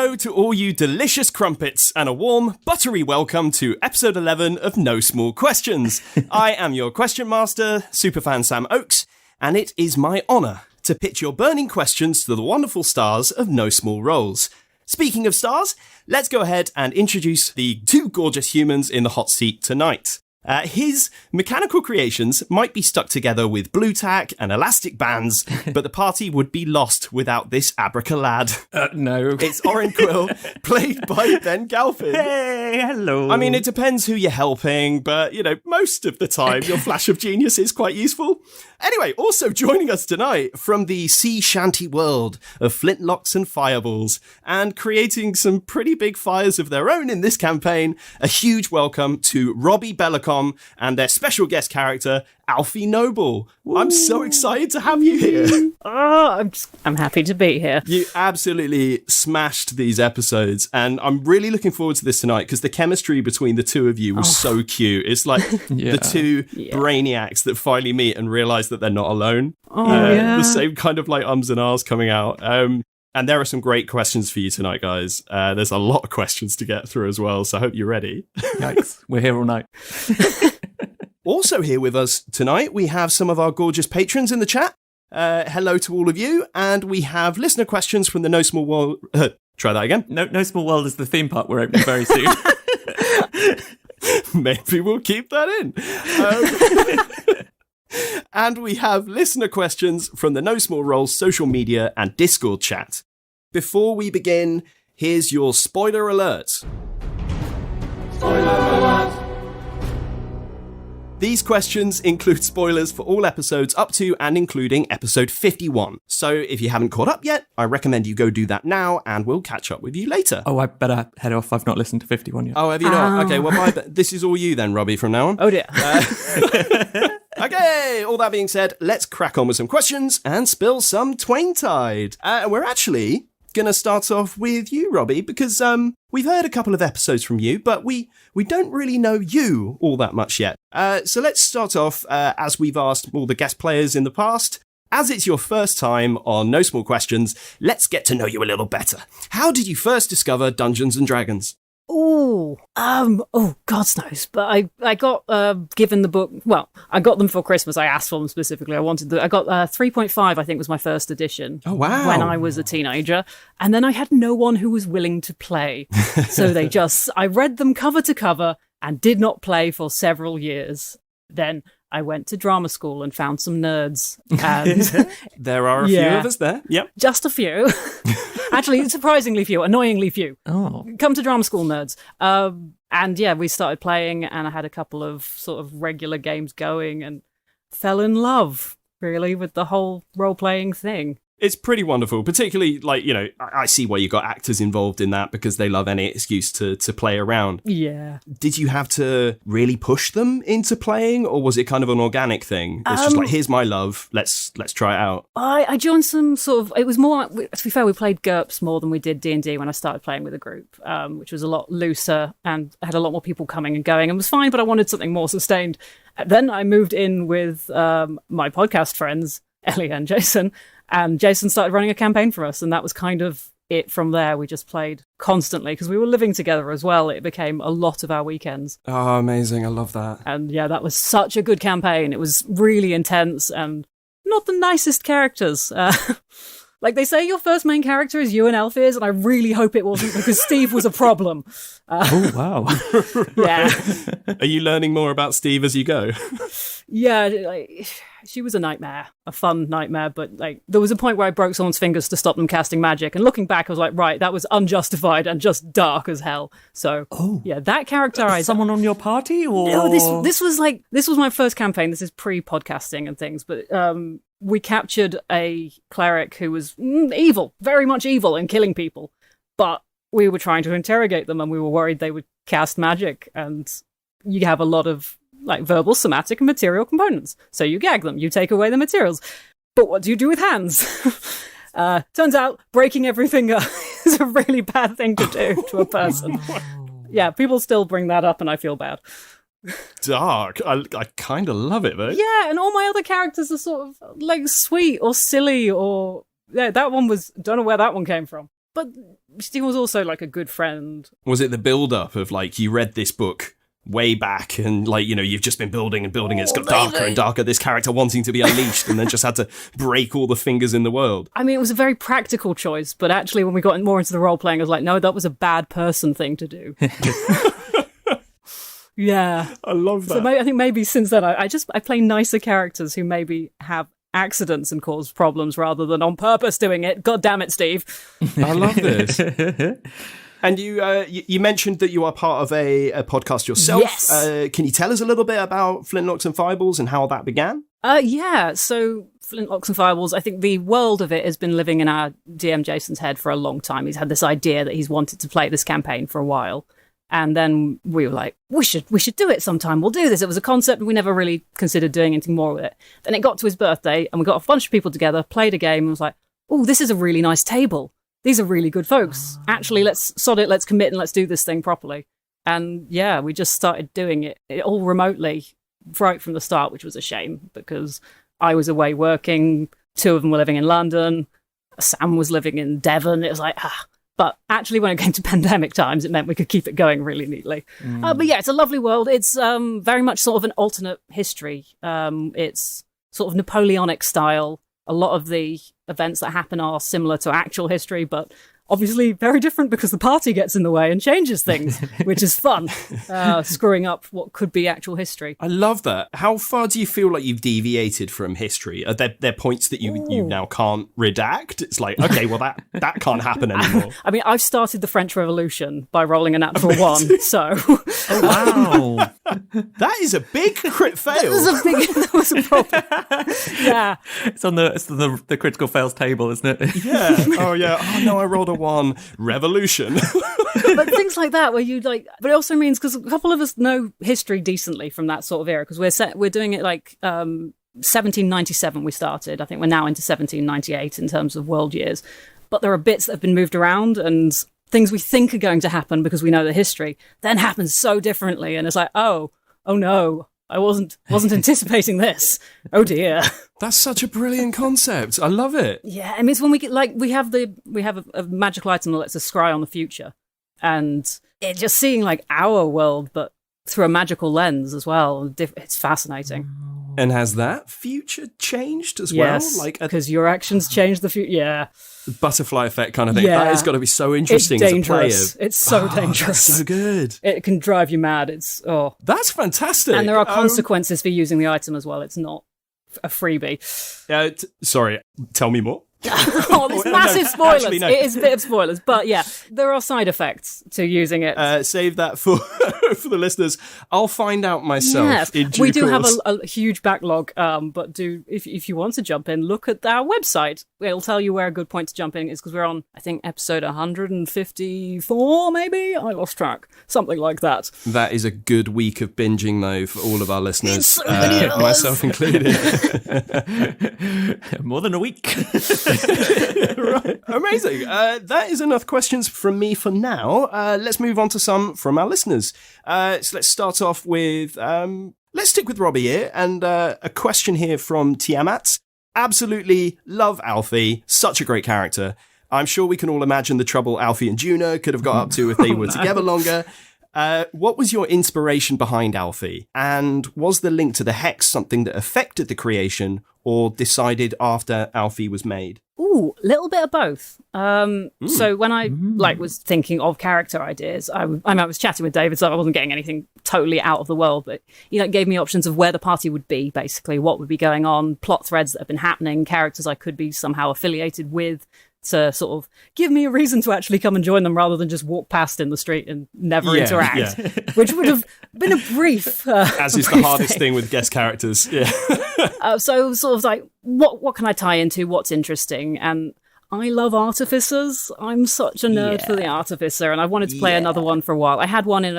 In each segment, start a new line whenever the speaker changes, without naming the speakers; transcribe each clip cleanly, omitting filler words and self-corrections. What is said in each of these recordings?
Hello to all you delicious crumpets and a warm, buttery welcome to episode 11 of No Small Questions. I am your question master, superfan Sam Oakes, and it is my honour to pitch your burning questions to the wonderful stars of No Small Roles. Speaking of stars, let's go ahead and introduce the two gorgeous humans in the hot seat tonight. His mechanical creations might be stuck together with blue tack and elastic bands, but the party would be lost without this abracalad.
No.
It's Oren Quill, played by Ben Galpin.
Hey, hello.
I mean, it depends who you're helping, but, you know, most of the time, your flash of genius is quite useful. Anyway, also joining us tonight from the sea shanty world of flintlocks and fireballs, and creating some pretty big fires of their own in this campaign, a huge welcome to Robbie Bellicom and their special guest character, Alfie Noble. Ooh. I'm so excited to have you here.
Oh, I'm happy to be here.
You absolutely smashed these episodes, and I'm really looking forward to this tonight because the chemistry between the two of you was so cute. It's like the two brainiacs that finally meet and realise that they're not alone. The same kind of like ums and ahs coming out. And there are some great questions for you tonight, guys. There's a lot of questions to get through as well, so I hope you're ready.
Yikes, we're here all night.
Also here with us tonight, we have some of our gorgeous patrons in the chat. Hello to all of you. And we have listener questions from the No Small World... try that again.
No Small World is the theme park we're opening very soon.
Maybe we'll keep that in. And we have listener questions from the No Small Roles social media and Discord chat. Before we begin, here's your spoiler alert. Spoiler alert! These questions include spoilers for all episodes up to and including episode 51. So if you haven't caught up yet, I recommend you go do that now and we'll catch up with you later.
Oh, I better head off. I've not listened to 51 yet.
Oh, have you not? Okay, well, this is all you then, Robbie, from now on.
Oh, dear.
Okay, all that being said, let's crack on with some questions and spill some Twain-tide. We're actually going to start off with you, Robbie, because we've heard a couple of episodes from you, but we don't really know you all that much yet. So let's start off, as we've asked all the guest players in the past. As it's your first time on No Small Questions, let's get to know you a little better. How did you first discover Dungeons & Dragons?
God knows. But I got given the book. Well, I got them for Christmas. I asked for them specifically. I got 3.5. I think was my first edition.
Oh wow!
When I was a teenager, and then I had no one who was willing to play, so I read them cover to cover and did not play for several years. Then I went to drama school and found some nerds. And
there are a few of us there. Yep.
Just a few. Actually, surprisingly few, annoyingly few.
Oh.
Come to drama school, nerds. And yeah, we started playing and I had a couple of sort of regular games going and fell in love, really, with the whole role-playing thing.
It's pretty wonderful, particularly, like, you know, I see why you got actors involved in that because they love any excuse to play around.
Yeah.
Did you have to really push them into playing, or was it kind of an organic thing? It's just like, here's my love, let's try it out.
I joined some sort of, it was more, to be fair, we played GURPS more than we did D&D when I started playing with a group, which was a lot looser and had a lot more people coming and going and was fine, but I wanted something more sustained. Then I moved in with my podcast friends, Ellie and Jason, and Jason started running a campaign for us, and that was kind of it from there. We just played constantly because we were living together as well. It became a lot of our weekends.
Oh, amazing. I love that.
And yeah, that was such a good campaign. It was really intense and not the nicest characters. Like they say, your first main character is you and Elf is, and I really hope it wasn't because Steve was a problem.
Oh, wow.
Yeah.
Are you learning more about Steve as you go?
Yeah, like, she was a nightmare, a fun nightmare, but like there was a point where I broke someone's fingers to stop them casting magic, and looking back, I was like, right, that was unjustified and just dark as hell. So, yeah, that character...
Someone on your party, or...?
No, this was my first campaign. This is pre-podcasting and things, but... we captured a cleric who was evil, very much evil, and killing people. But we were trying to interrogate them, and we were worried they would cast magic. And you have a lot of like verbal, somatic, and material components. So you gag them, you take away the materials. But what do you do with hands? Turns out breaking everything up is a really bad thing to do to a person. Yeah, people still bring that up, and I feel bad.
Dark. I kind of love it, though.
Yeah, and all my other characters are sort of like sweet or silly or... Yeah, that one was... Don't know where that one came from. But Stephen was also like a good friend.
Was it the build-up of like you read this book way back and like, you know, you've just been building and building, it's got darker and darker, this character wanting to be unleashed, and then just had to break all the fingers in the world?
I mean, it was a very practical choice, but actually when we got more into the role-playing, I was like, no, that was a bad person thing to do. Yeah.
I love that.
So I think maybe since then, I play nicer characters who maybe have accidents and cause problems rather than on purpose doing it. God damn it, Steve.
I love this. And you mentioned that you are part of a podcast yourself.
Yes.
Can you tell us a little bit about Flintlocks and Fireballs and how that began?
Yeah, so Flintlocks and Fireballs, I think the world of it has been living in our DM Jason's head for a long time. He's had this idea that he's wanted to play this campaign for a while. And then we were like, we should do it sometime. We'll do this. It was a concept and we never really considered doing anything more with it. Then it got to his birthday and we got a bunch of people together, played a game and was like, oh, this is a really nice table. These are really good folks. Actually, let's sod it, let's commit, and let's do this thing properly. And yeah, we just started doing it all remotely right from the start, which was a shame because I was away working. 2 of them were living in London. Sam was living in Devon. It was like, But actually, when it came to pandemic times, it meant we could keep it going really neatly. But yeah, it's a lovely world. It's very much sort of an alternate history. It's sort of Napoleonic style. A lot of the events that happen are similar to actual history, but obviously very different because the party gets in the way and changes things, which is fun, screwing up what could be actual history.
I love that. How far do you feel like you've deviated from history? Are there points that you now can't redact? It's like, okay, well, that can't happen anymore.
I mean, I've started the French Revolution by rolling a natural 1, so...
Oh, wow.
That is a big crit fail.
That was a problem. Yeah.
It's on the critical fails table, isn't it?
Yeah. Oh, yeah. Oh, no, I rolled a 1. Revolution.
But things like that where you like, but it also means because a couple of us know history decently from that sort of era because we're doing it like 1797 we started. I think we're now into 1798 in terms of world years, but there are bits that have been moved around and things we think are going to happen because we know the history then happens so differently, and it's like, oh no, I wasn't anticipating this. Oh dear.
That's such a brilliant concept. I love it.
Yeah, I mean, it's when we get like we have a magical item that lets us scry on the future, and it just seeing like our world, but through a magical lens as well. It's fascinating.
And has that future changed as
yes,
well? Like
because your actions change the future. Yeah,
butterfly effect kind of thing.
Yeah.
That has got to be so interesting.
It's dangerous.
As a player.
It's so dangerous.
That's so good.
It can drive you mad.
That's fantastic.
And there are consequences for using the item as well. It's not a freebie.
Sorry, tell me more.
Oh, there's massive spoilers.
Actually, no.
It is a bit of spoilers, but yeah, there are side effects to using it.
Save that for for the listeners. I'll find out myself.
Yes,
in due
we do
course.
have a huge backlog, but if you want to jump in, look at our website. It'll tell you where a good point to jump in is because we're on, I think, episode 154, maybe? I lost track. Something like that.
That is a good week of binging, though, for all of our listeners,
So many hours.
myself included.
More than a week.
Right. Amazing. That is enough questions from me for now. Let's move on to some from our listeners. So let's start off with, let's stick with Robbie here. And a question here from Tiamat. Absolutely love Alfie. Such a great character. I'm sure we can all imagine the trouble Alfie and Juno could have got up to if they were together longer. What was your inspiration behind Alfie? And was the link to the hex something that affected the creation or decided after Alfie was made?
Ooh, little bit of both. So when I was thinking of character ideas, I was chatting with David, so I wasn't getting anything totally out of the world, but it gave me options of where the party would be, basically, what would be going on, plot threads that have been happening, characters I could be somehow affiliated with, to sort of give me a reason to actually come and join them rather than just walk past in the street and never interact, which would have been a brief...
As is the hardest thing with guest characters, yeah.
So sort of like, what can I tie into? What's interesting? And I love artificers. I'm such a nerd for the artificer, and I wanted to play another one for a while. I had one in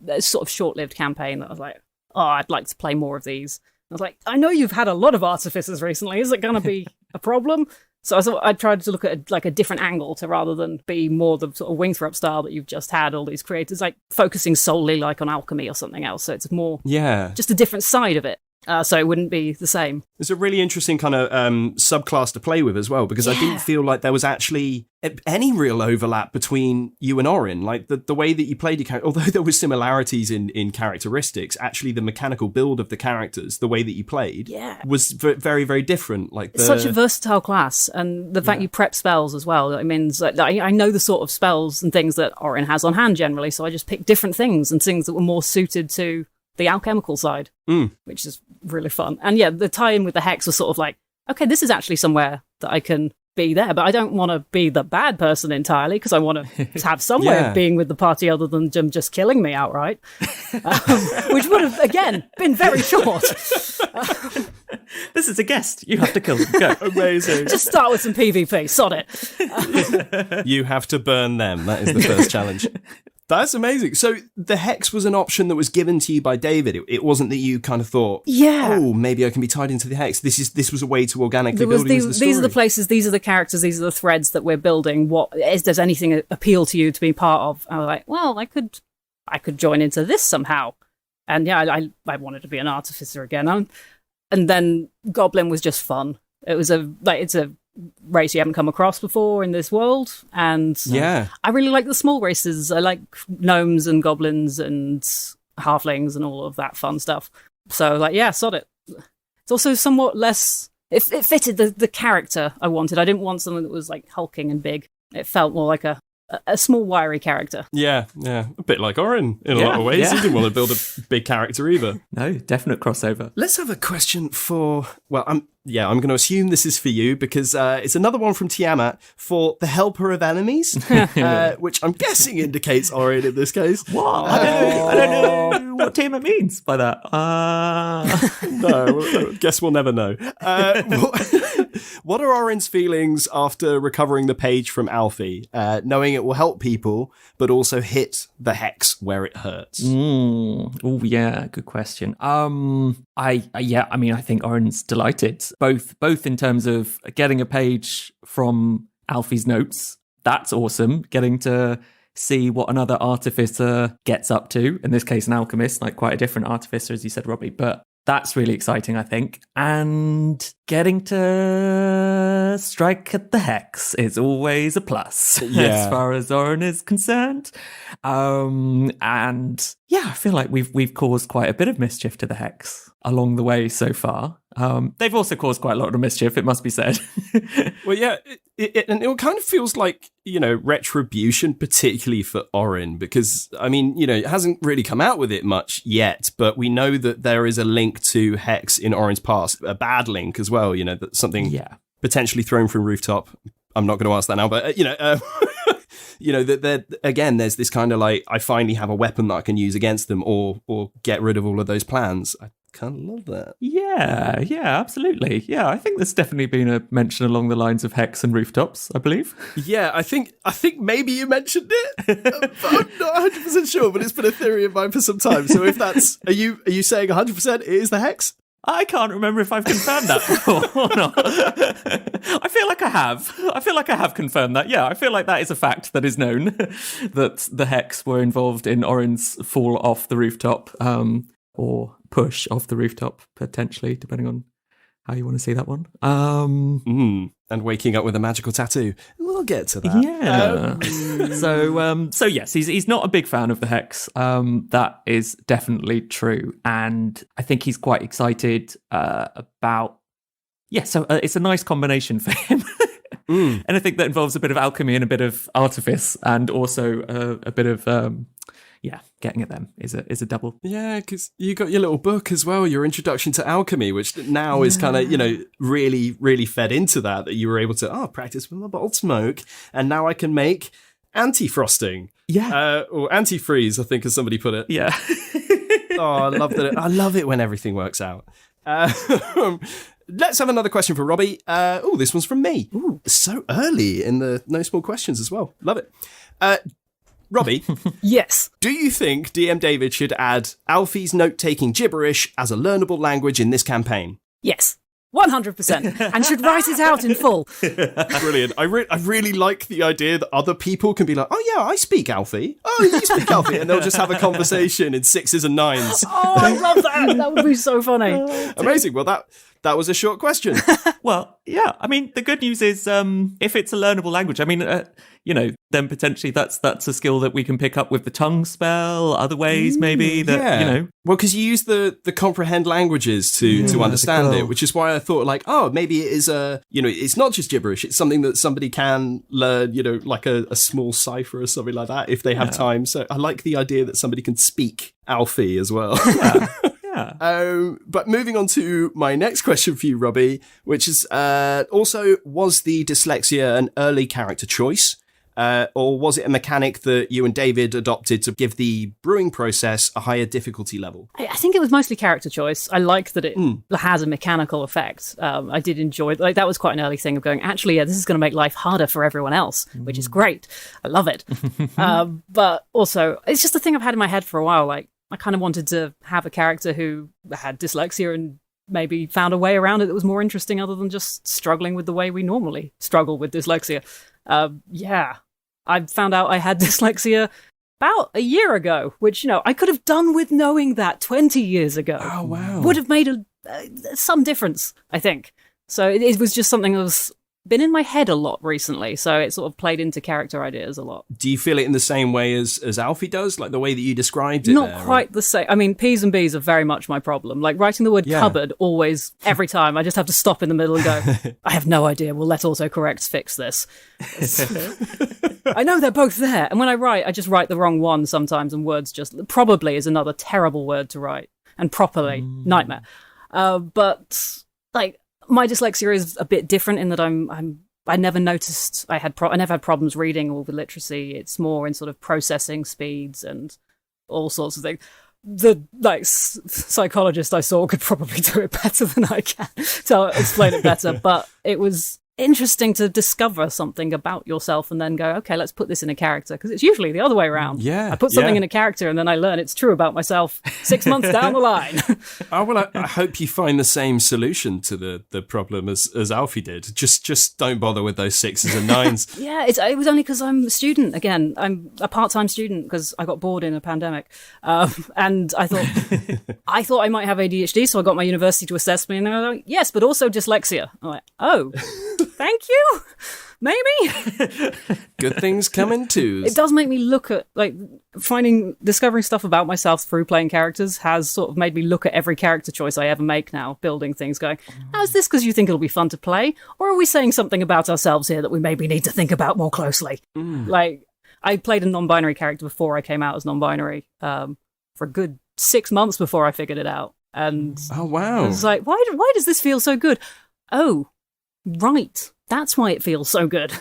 a sort of short-lived campaign that I was like, oh, I'd like to play more of these. I was like, I know you've had a lot of artificers recently. Is it going to be a problem? So I thought I'd tried to look at a different angle to rather than be more the sort of Wingthrup style that you've just had all these creators, like focusing solely like on alchemy or something else. So it's more just a different side of it. so it wouldn't be the same.
It's a really interesting kind of subclass to play with as well, because I didn't feel like there was actually any real overlap between you and Orin. Like the way that you played your character, although there was similarities in characteristics, actually the mechanical build of the characters, the way that you played, was very, very different. Like
It's such a versatile class, and the fact you prep spells as well, it means that I know the sort of spells and things that Orin has on hand generally, so I just picked different things and things that were more suited to the alchemical side, which is really fun. And yeah, the tie-in with the Hex was sort of like, okay, this is actually somewhere that I can be there, but I don't want to be the bad person entirely, because I want to have some way of being with the party other than them just killing me outright, which would have, again, been very short.
This is a guest. You have to kill them. Go.
Amazing.
Just start with some PvP. Sod it.
You have to burn them. That is the first challenge. That's amazing. So the Hex was an option that was given to you by David. It wasn't that you kind of thought, oh, maybe I can be tied into the Hex. This was a way to organically build into the story.
These are the places, these are the characters, these are the threads that we're building. Does anything appeal to you to be part of? And I was like, well, I could join into this somehow. And yeah, I wanted to be an artificer again. And then Goblin was just fun. It's a race you haven't come across before in this world, and I really like the small races. I like gnomes and goblins and halflings and all of that fun stuff. So sod it. It's also somewhat less, it fitted the character I wanted. I didn't want something that was like hulking and big. It felt more like a small wiry character.
Yeah, a bit like Orin in a lot of ways. He didn't want to build a big character either.
No, definite crossover.
Let's have a question for, I'm going to assume this is for you, because it's another one from Tiamat for the Helper of Enemies, which I'm guessing indicates Orin in this case.
What? I don't know what Tiamat means by that.
No, I guess we'll never know. What are Orin's feelings after recovering the page from Alfie, knowing it will help people, but also hit the Hex where it hurts?
Oh, yeah, good question. I think Orin's delighted, both in terms of getting a page from Alfie's notes. That's awesome. Getting to see what another artificer gets up to. In this case, an alchemist, like quite a different artificer, as you said, Robbie. But that's really exciting, I think. And getting to strike at the Hex is always a plus, as far as Orin is concerned. And yeah, I feel like we've caused quite a bit of mischief to the Hex along the way so far. They've also caused quite a lot of mischief, it must be said.
Well, yeah, it kind of feels like, retribution, particularly for Orin, because, it hasn't really come out with it much yet, but we know that there is a link to Hex in Orin's past, a bad link as well, that's something potentially thrown from rooftop. I'm not going to ask that now, but, that again, there's this kind of like, I finally have a weapon that I can use against them or get rid of all of those plans. I kind of love that. Yeah,
absolutely. Yeah, I think there's definitely been a mention along the lines of Hex and rooftops, I believe.
Yeah, I think maybe you mentioned it. But I'm not 100% sure, but it's been a theory of mine for some time. So if that's, are you saying 100% it is the Hex?
I can't remember if I've confirmed that before or not. I feel like I have confirmed that. Yeah, I feel like that is a fact that is known, that the Hex were involved in Orin's fall off the rooftop, or push off the rooftop, potentially, depending on how you want to see that one.
And waking up with a magical tattoo. We'll get to that.
Yeah. So yes, he's not a big fan of the Hex. That is definitely true. And I think he's quite excited about... Yeah, so it's a nice combination for him. Anything that involves a bit of alchemy and a bit of artifice, and also a bit of... getting at them is a double. Yeah,
because you got your little book as well, your introduction to alchemy, which now is kind of, really, really fed into that you were able to, practice with my bottled smoke, and now I can make anti-frosting.
Yeah.
Or antifreeze, I think, as somebody put it.
Yeah.
I love that. I love it when everything works out. Let's have another question for Robbie. This one's from me. Ooh, so early in the No Small Questions as well. Love it. Robbie.
Yes.
Do you think DM David should add Alfie's note-taking gibberish as a learnable language in this campaign?
Yes. 100%, and should write it out in full.
Brilliant. I really like the idea that other people can be like, oh yeah, I speak Alfie. Oh, you speak Alfie. And they'll just have a conversation in 6s and 9s.
Oh, I love that. That would be so funny.
Amazing. Well, that was a short question.
Well, yeah. I mean, the good news is if it's a learnable language, I mean, then potentially that's a skill that we can pick up with the tongue spell, other ways maybe that.
Well, because you use the comprehend languages to understand it, which is why I thought like, oh, maybe it is it's not just gibberish. It's something that somebody can learn, like a small cipher or something like that if they have time. So I like the idea that somebody can speak Alfie as well.
Yeah.
But moving on to my next question for you, Robbie, which is also, was the dyslexia an early character choice? Or was it a mechanic that you and David adopted to give the brewing process a higher difficulty level?
I think it was mostly character choice. I like that it has a mechanical effect. I did enjoy it. Like, that was quite an early thing of going, actually, this is going to make life harder for everyone else, which is great. I love it. But also, it's just a thing I've had in my head for a while. Like, I kind of wanted to have a character who had dyslexia and maybe found a way around it that was more interesting other than just struggling with the way we normally struggle with dyslexia. I found out I had dyslexia about a year ago, which, I could have done with knowing that 20 years ago.
Oh, wow.
Would have made some difference, I think. So it was just something that was been in my head a lot recently, so it sort of played into character ideas a lot.
Do you feel it in the same way as Alfie does, like the way that you described it?
Not quite the same. I mean, P's and B's are very much my problem. Like, writing the word cupboard always, every time, I just have to stop in the middle and go, I have no idea, we'll let autocorrect fix this. I know they're both there, and when I just write the wrong one sometimes, and words just, probably is another terrible word to write, and properly, nightmare. But, like, my dyslexia is a bit different in that I never noticed I never had problems reading or with literacy. It's more in sort of processing speeds and all sorts of things. The psychologist I saw could probably do it better than I can, so I'll explain it better. But it was interesting to discover something about yourself and then go, okay, let's put this in a character, because it's usually the other way around.
Yeah,
I put something in a character and then I learn it's true about myself 6 months down the line.
Oh, well, I hope you find the same solution to the problem as Alfie did. Just don't bother with those 6s and 9s.
Yeah, it was only because I'm a student. Again, I'm a part-time student because I got bored in a pandemic. And I thought I might have ADHD, so I got my university to assess me, and they were like, yes, but also dyslexia. I'm like, oh, thank you. Maybe.
Good things come in twos.
It does make me look at, like, discovering stuff about myself through playing characters has sort of made me look at every character choice I ever make now, building things, going, oh, is this because you think it'll be fun to play? Or are we saying something about ourselves here that we maybe need to think about more closely? Like, I played a non-binary character before I came out as non-binary for a good 6 months before I figured it out. And
oh, wow.
I was like, why does this feel so good? Oh, right. That's why it feels so good.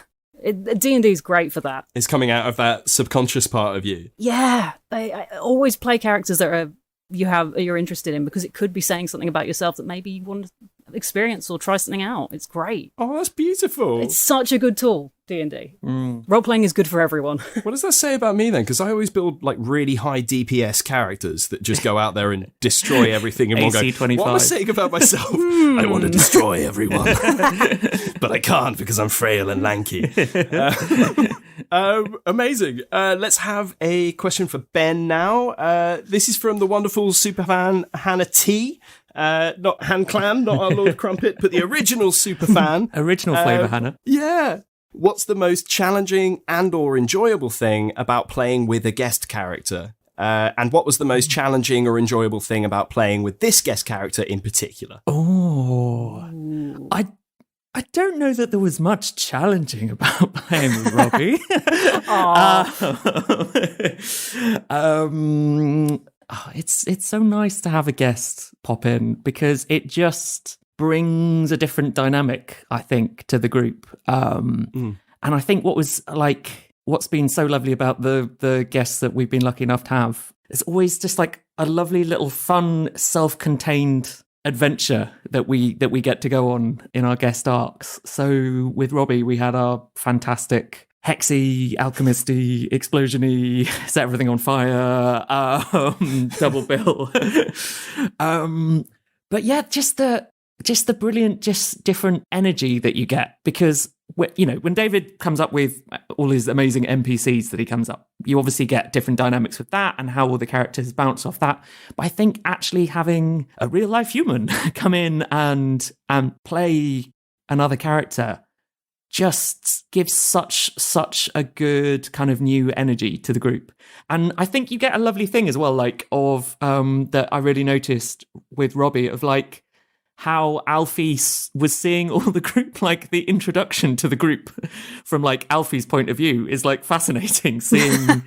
D&D is great for that.
It's coming out of that subconscious part of you.
Yeah. I always play characters that you're interested in, because it could be saying something about yourself that maybe you want to experience or try something out. It's great.
Oh, that's beautiful.
It's such a good tool, D&D. Role-playing is good for everyone.
What does that say about me then? Because I always build like really high DPS characters that just go out there and destroy everything in one go.
AC-25.
What am I saying about myself? I want to destroy everyone. But I can't because I'm frail and lanky. Amazing. Let's have a question for Ben now. This is from the wonderful superfan Hannah T. Not Han Clan, not our Lord Crumpet, but the original superfan.
Original flavour, Hannah.
Yeah. What's the most challenging and or enjoyable thing about playing with a guest character? And what was the most challenging or enjoyable thing about playing with this guest character in particular?
Oh, I don't know that there was much challenging about playing with Robbie. It's so nice to have a guest pop in, because it just brings a different dynamic, I think, to the group. And I think what's been so lovely about the guests that we've been lucky enough to have, it's always just like a lovely little fun, self-contained adventure that we get to go on in our guest arcs. So with Robbie, we had our fantastic hexy, alchemisty, explosion-y, set everything on fire, double bill. But yeah, just the just the brilliant, just different energy that you get. Because, when David comes up with all his amazing NPCs that he comes up, you obviously get different dynamics with that and how all the characters bounce off that. But I think actually having a real life human come in and play another character just gives such a good kind of new energy to the group. And I think you get a lovely thing as well, like of that I really noticed with Robbie, of like how Alfie was seeing all the group, like the introduction to the group from like Alfie's point of view is like fascinating, seeing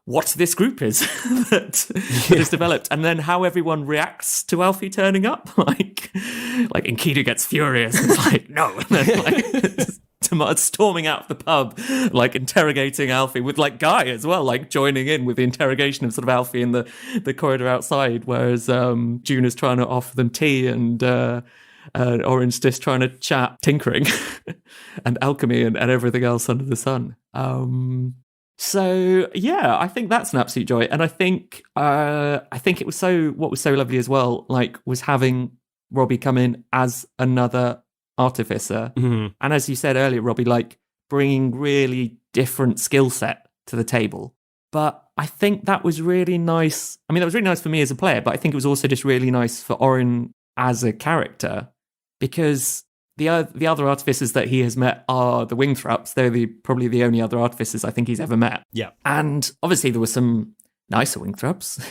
what this group is that is developed, and then how everyone reacts to Alfie turning up. Like Enkidu gets furious and like, no, and then like storming out of the pub, like interrogating Alfie, with like Guy as well, like joining in with the interrogation of sort of Alfie in the corridor outside, whereas June is trying to offer them tea and Orange just trying to chat tinkering and alchemy and everything else under the sun. So yeah, I think that's an absolute joy, and I think it was what was so lovely as well, like, was having Robbie come in as another artificer, and as you said earlier, Robbie, like bringing really different skill set to the table. But I think that was really nice. I mean, that was really nice for me as a player, but I think it was also just really nice for Oren as a character, because the other artificers that he has met are the Wingthraps. They're probably the only other artificers I think he's ever met.
Yeah.
And obviously there were some nicer Wingthraps,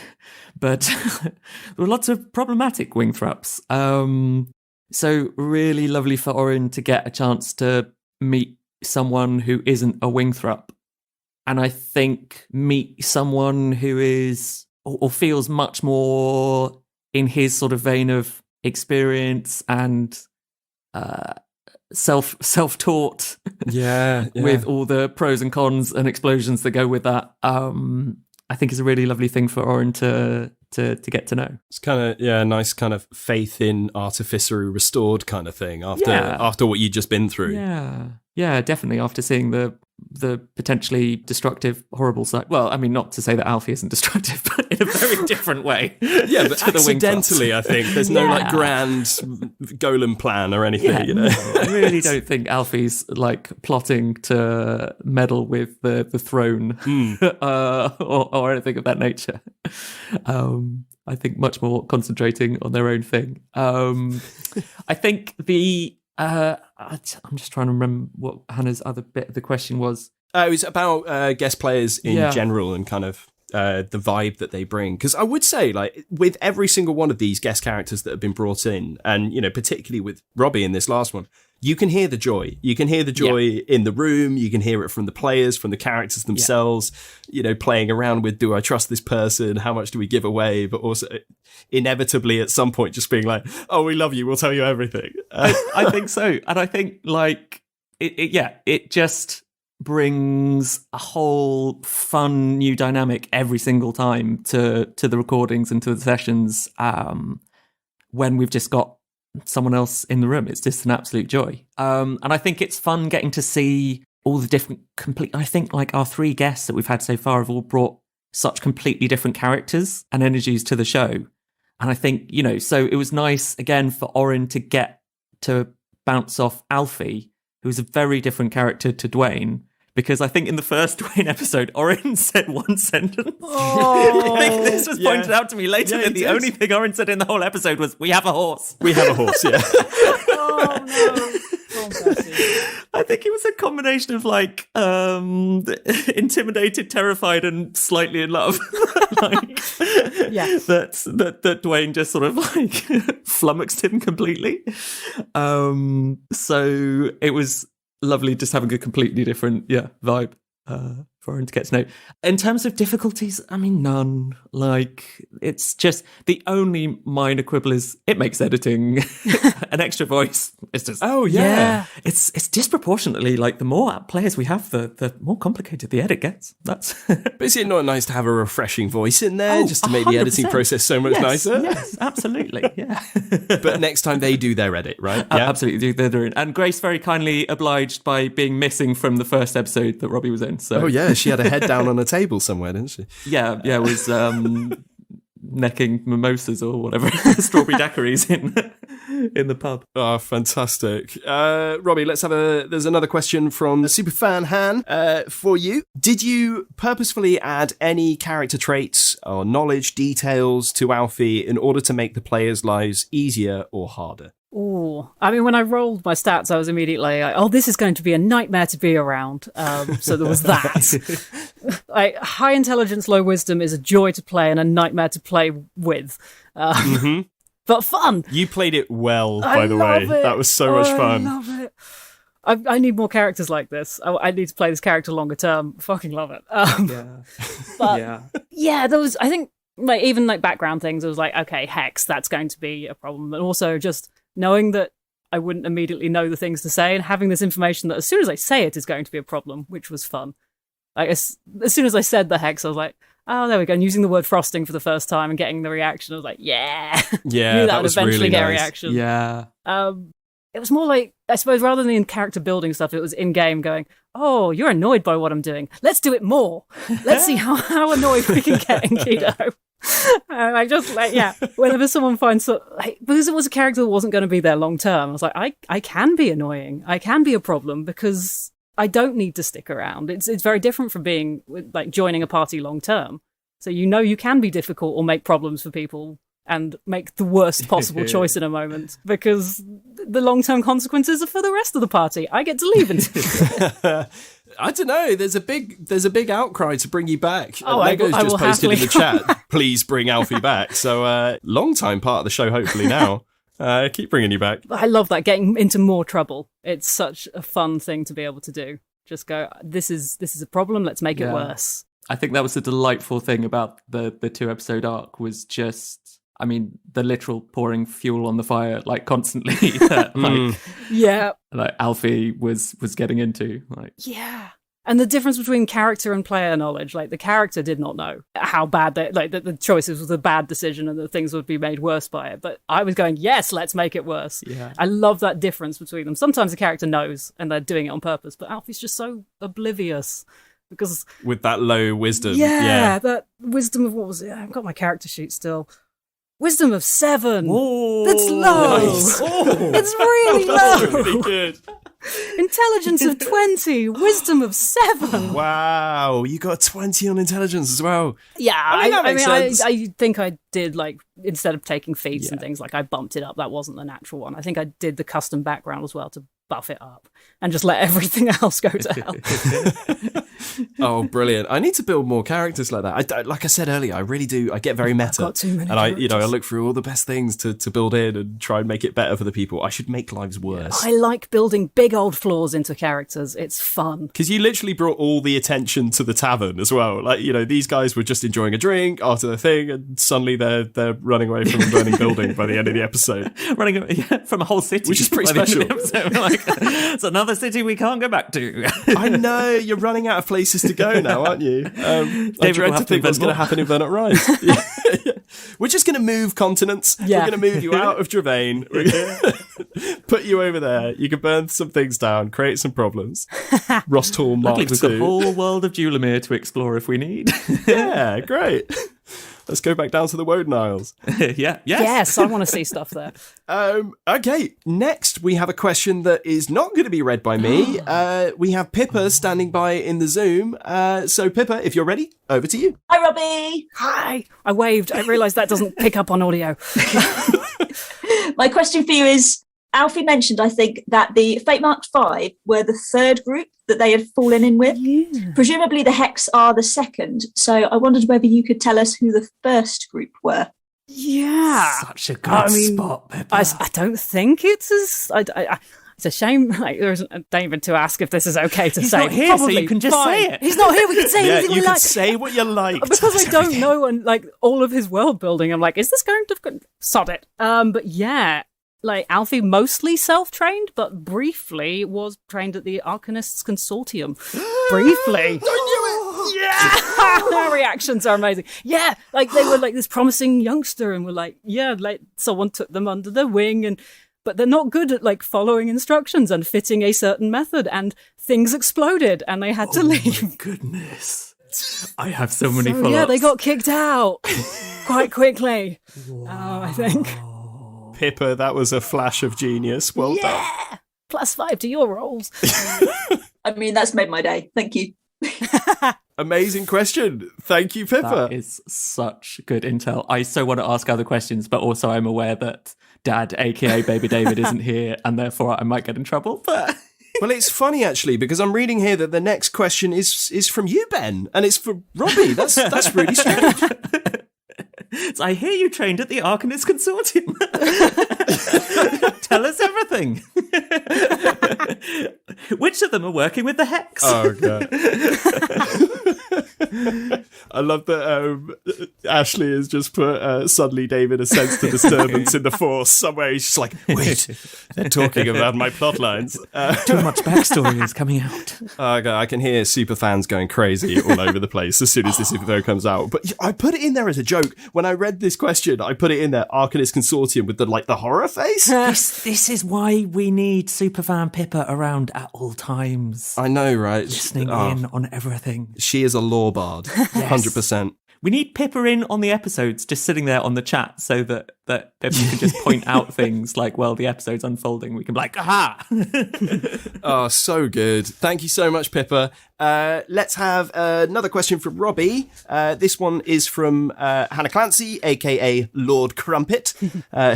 but there were lots of problematic Wingthraps. So really lovely for Oren to get a chance to meet someone who isn't a Wingthrap. And I think meet someone who is, or feels much more in his sort of vein of experience and self-taught, with all the pros and cons and explosions that go with that. I think is a really lovely thing for Oren to get to know. It's
kind of a nice kind of faith in artificery restored kind of thing after what you'd just been through.
Yeah, definitely. After seeing the potentially destructive, horrible side. Well, I mean, not to say that Alfie isn't destructive, but in a very different way.
Yeah, but accidentally, I think. There's no like grand golem plan or anything, you know.
No, I really don't think Alfie's like plotting to meddle with the throne or anything of that nature. I think much more concentrating on their own thing. I think I'm just trying to remember what Hannah's other bit of the question was.
It was about guest players in general and kind of the vibe that they bring. Because I would say, like, with every single one of these guest characters that have been brought in, and, you know, particularly with Robbie in this last one, you can hear the joy. You can hear the joy in the room. You can hear it from the players, from the characters themselves, you know, playing around with, do I trust this person? How much do we give away? But also inevitably at some point just being like, oh, we love you. We'll tell you everything.
I think so. And I think like, it just brings a whole fun new dynamic every single time to the recordings and to the sessions when we've just got someone else in the room. It's just an absolute joy. And I think it's fun getting to see all the different I think like our three guests that we've had so far have all brought such completely different characters and energies to the show. And I think, you know, so it was nice again for Oren to get to bounce off Alfie, who's a very different character to Dwayne. Because I think in the first Dwayne episode, Oren said one sentence.
Oh,
I think this was pointed out to me later that the only thing Oren said in the whole episode was, "We have a horse."
We have a horse, yeah.
Oh, no.
I think it was a combination of like intimidated, terrified, and slightly in love. That Dwayne just sort of like flummoxed him completely. So it was lovely just having a completely different vibe for him to get to know. In terms of difficulties, I mean, none. Like, it's just the only minor quibble is it makes editing an extra voice. It's just it's disproportionately, like, the more players we have, the more complicated the edit gets. That's
but is it not nice to have a refreshing voice in there just to make the editing process so much nicer?
Yes, absolutely. Yeah.
But next time they do their edit, right?
Absolutely, they're doing. And Grace very kindly obliged by being missing from the first episode that Robbie was in. So
she had a head down on a table somewhere, didn't she?
Yeah, was necking mimosas or whatever, strawberry daiquiris in in the pub.
Oh, fantastic. Robbie, there's another question from the superfan Han for you. Did you purposefully add any character traits or knowledge details to Alfie in order to make the players' lives easier or harder?
Ooh. I mean, when I rolled my stats, I was immediately like, oh, this is going to be a nightmare to be around. So there was that. High intelligence, low wisdom is a joy to play and a nightmare to play with. But fun.
You played it well, by the way. That was so much fun.
I love it. I need more characters like this. I need to play this character longer term. Fucking love it. There was, I think, like even like background things. It was like, okay, Hex, that's going to be a problem. And also just knowing that I wouldn't immediately know the things to say and having this information that as soon as I say it is going to be a problem, which was fun. Like as soon as I said the Hex, I was like, oh, there we go. And using the word frosting for the first time and getting the reaction, I was like, yeah.
Yeah,
knew
that
would
was
eventually
really
get
nice.
a reaction.
Yeah.
It was more like, I suppose, rather than in character building stuff, it was in-game going, oh, you're annoyed by what I'm doing. Let's do it more. Let's see how annoyed we can get in Keto. And I just, like, yeah, whenever someone finds, because it was a character that wasn't going to be there long term, I was like, I can be annoying. I can be a problem because I don't need to stick around. It's very different from being, like, joining a party long term. So you can be difficult or make problems for people and make the worst possible choice in a moment because the long-term consequences are for the rest of the party. I get to leave.
I don't know. There's a big outcry to bring you back.
Oh,
Lego's
I
just
will
posted in the
happily.
chat, please bring Alfie back. So long time part of the show, hopefully now. Keep bringing you back.
I love that, getting into more trouble. It's such a fun thing to be able to do. Just go, this is a problem, let's make it worse.
I think that was the delightful thing about the 2-episode arc was just, I mean, the literal pouring fuel on the fire, like, constantly that, like Alfie was getting into. Like,
yeah. And the difference between character and player knowledge, like the character did not know how bad the choices was a bad decision and that things would be made worse by it. But I was going, yes, let's make it worse.
Yeah.
I love that difference between them. Sometimes the character knows and they're doing it on purpose, but Alfie's just so oblivious. Because
with that low wisdom.
Yeah, that wisdom of, what was it? I've got my character sheet still. Wisdom of 7.
whoa,
That's low.
Nice.
It's really low.
Really good.
Intelligence of 20. Wisdom of 7.
Wow, you got 20 on intelligence as well.
Yeah,
I mean, that makes sense.
I think I did, like, instead of taking feats and things, like, I bumped it up. That wasn't the natural one. I think I did the custom background as well to buff it up and just let everything else go to hell.
Oh, brilliant. I need to build more characters like that. Like I said earlier, I really do. I get very meta.
got too many
and I
characters.
look through all the best things to build in and try and make it better for the people. I should make lives worse.
I like building big old flaws into characters. It's fun.
Because you literally brought all the attention to the tavern as well. Like, these guys were just enjoying a drink after the thing, and suddenly they're running away from a burning building by the end of the episode.
running from a whole city.
Which is pretty
by the end of
special.
the episode. Like, it's another city we can't go back to.
I know, you're running out of places to go now, aren't you? I dread
will
to
have to
think what's
invent
going to
more.
happen if they're not right. We're just going to move continents.
Yeah.
We're going to move you out of Dravain. We're gonna put you over there. You can burn some things down, create some problems. Rosthall Mark
Luckily, we've got the
II.
whole world of Julimere to explore if we need.
Yeah, great. Let's go back down to the Woden Isles.
Yeah. Yes.
Yes, I want to see stuff there.
Okay, next we have a question that is not going to be read by me. We have Pippa standing by in the Zoom. So Pippa, if you're ready, over to you.
Hi, Robbie.
Hi. I waved. I realised that doesn't pick up on audio.
My question for you is, Alfie mentioned, I think, that the Fate Mark 5 were the third group that they had fallen in with.
Yeah.
Presumably the Hex are the second. So I wondered whether you could tell us who the first group were.
Yeah.
Such a good spot, Pippa.
I don't think it's as... it's a shame. Like, there isn't David to ask if this is okay to
He's
say.
not here, so
Probably.
you can just
Fine.
say it.
He's not here. We can say
Yeah,
anything
you
we
can
like.
say what you like.
Because I don't know, and like all of his world building, I'm like, is this going to sod it? But yeah, like Alfie mostly self-trained, but briefly was trained at the Arcanists Consortium. Briefly. Yeah, reactions are amazing. Yeah, like they were like this promising youngster, and were like, yeah, like someone took them under their wing, but they're not good at like following instructions and fitting a certain method, and things exploded, and they had to leave.
My goodness. I have so many
So,
follow-ups.
yeah, they got kicked out quite quickly. I think.
Pippa, that was a flash of genius. Well done.
Yeah! +5 to your rolls.
I mean, that's made my day. Thank you.
Amazing question. Thank you, Pippa.
That is such good intel. I so want to ask other questions, but also I'm aware that Dad, aka Baby David, isn't here, and therefore I might get in trouble. But
Well, it's funny actually because I'm reading here that the next question is from you, Ben, and it's for Robbie. That's really strange.
So I hear you trained at the Arcanist Consortium. Tell us everything. Which of them are working with the Hex?
Oh, God. I love that Ashley has just put suddenly David has sensed a disturbance in the Force somewhere. He's just like, wait, they're talking about my plot lines.
Too much backstory is coming out.
God, I can hear super fans going crazy all over the place as soon as this info comes out. But I put it in there as a joke. When I read this question, I put it in there, Arcanist Consortium with the horror face.
This is why we need Superfan Pippa around at all times.
I know, right?
Listening in on everything.
She is a lore bard, 100%.
We need Pippa in on the episodes, just sitting there on the chat, so that you can just point out things like, well, the episode's unfolding. We can be like, aha!
Oh, so good. Thank you so much, Pippa. Let's have another question from Robbie. This one is from Hannah Clancy, aka Lord Crumpet,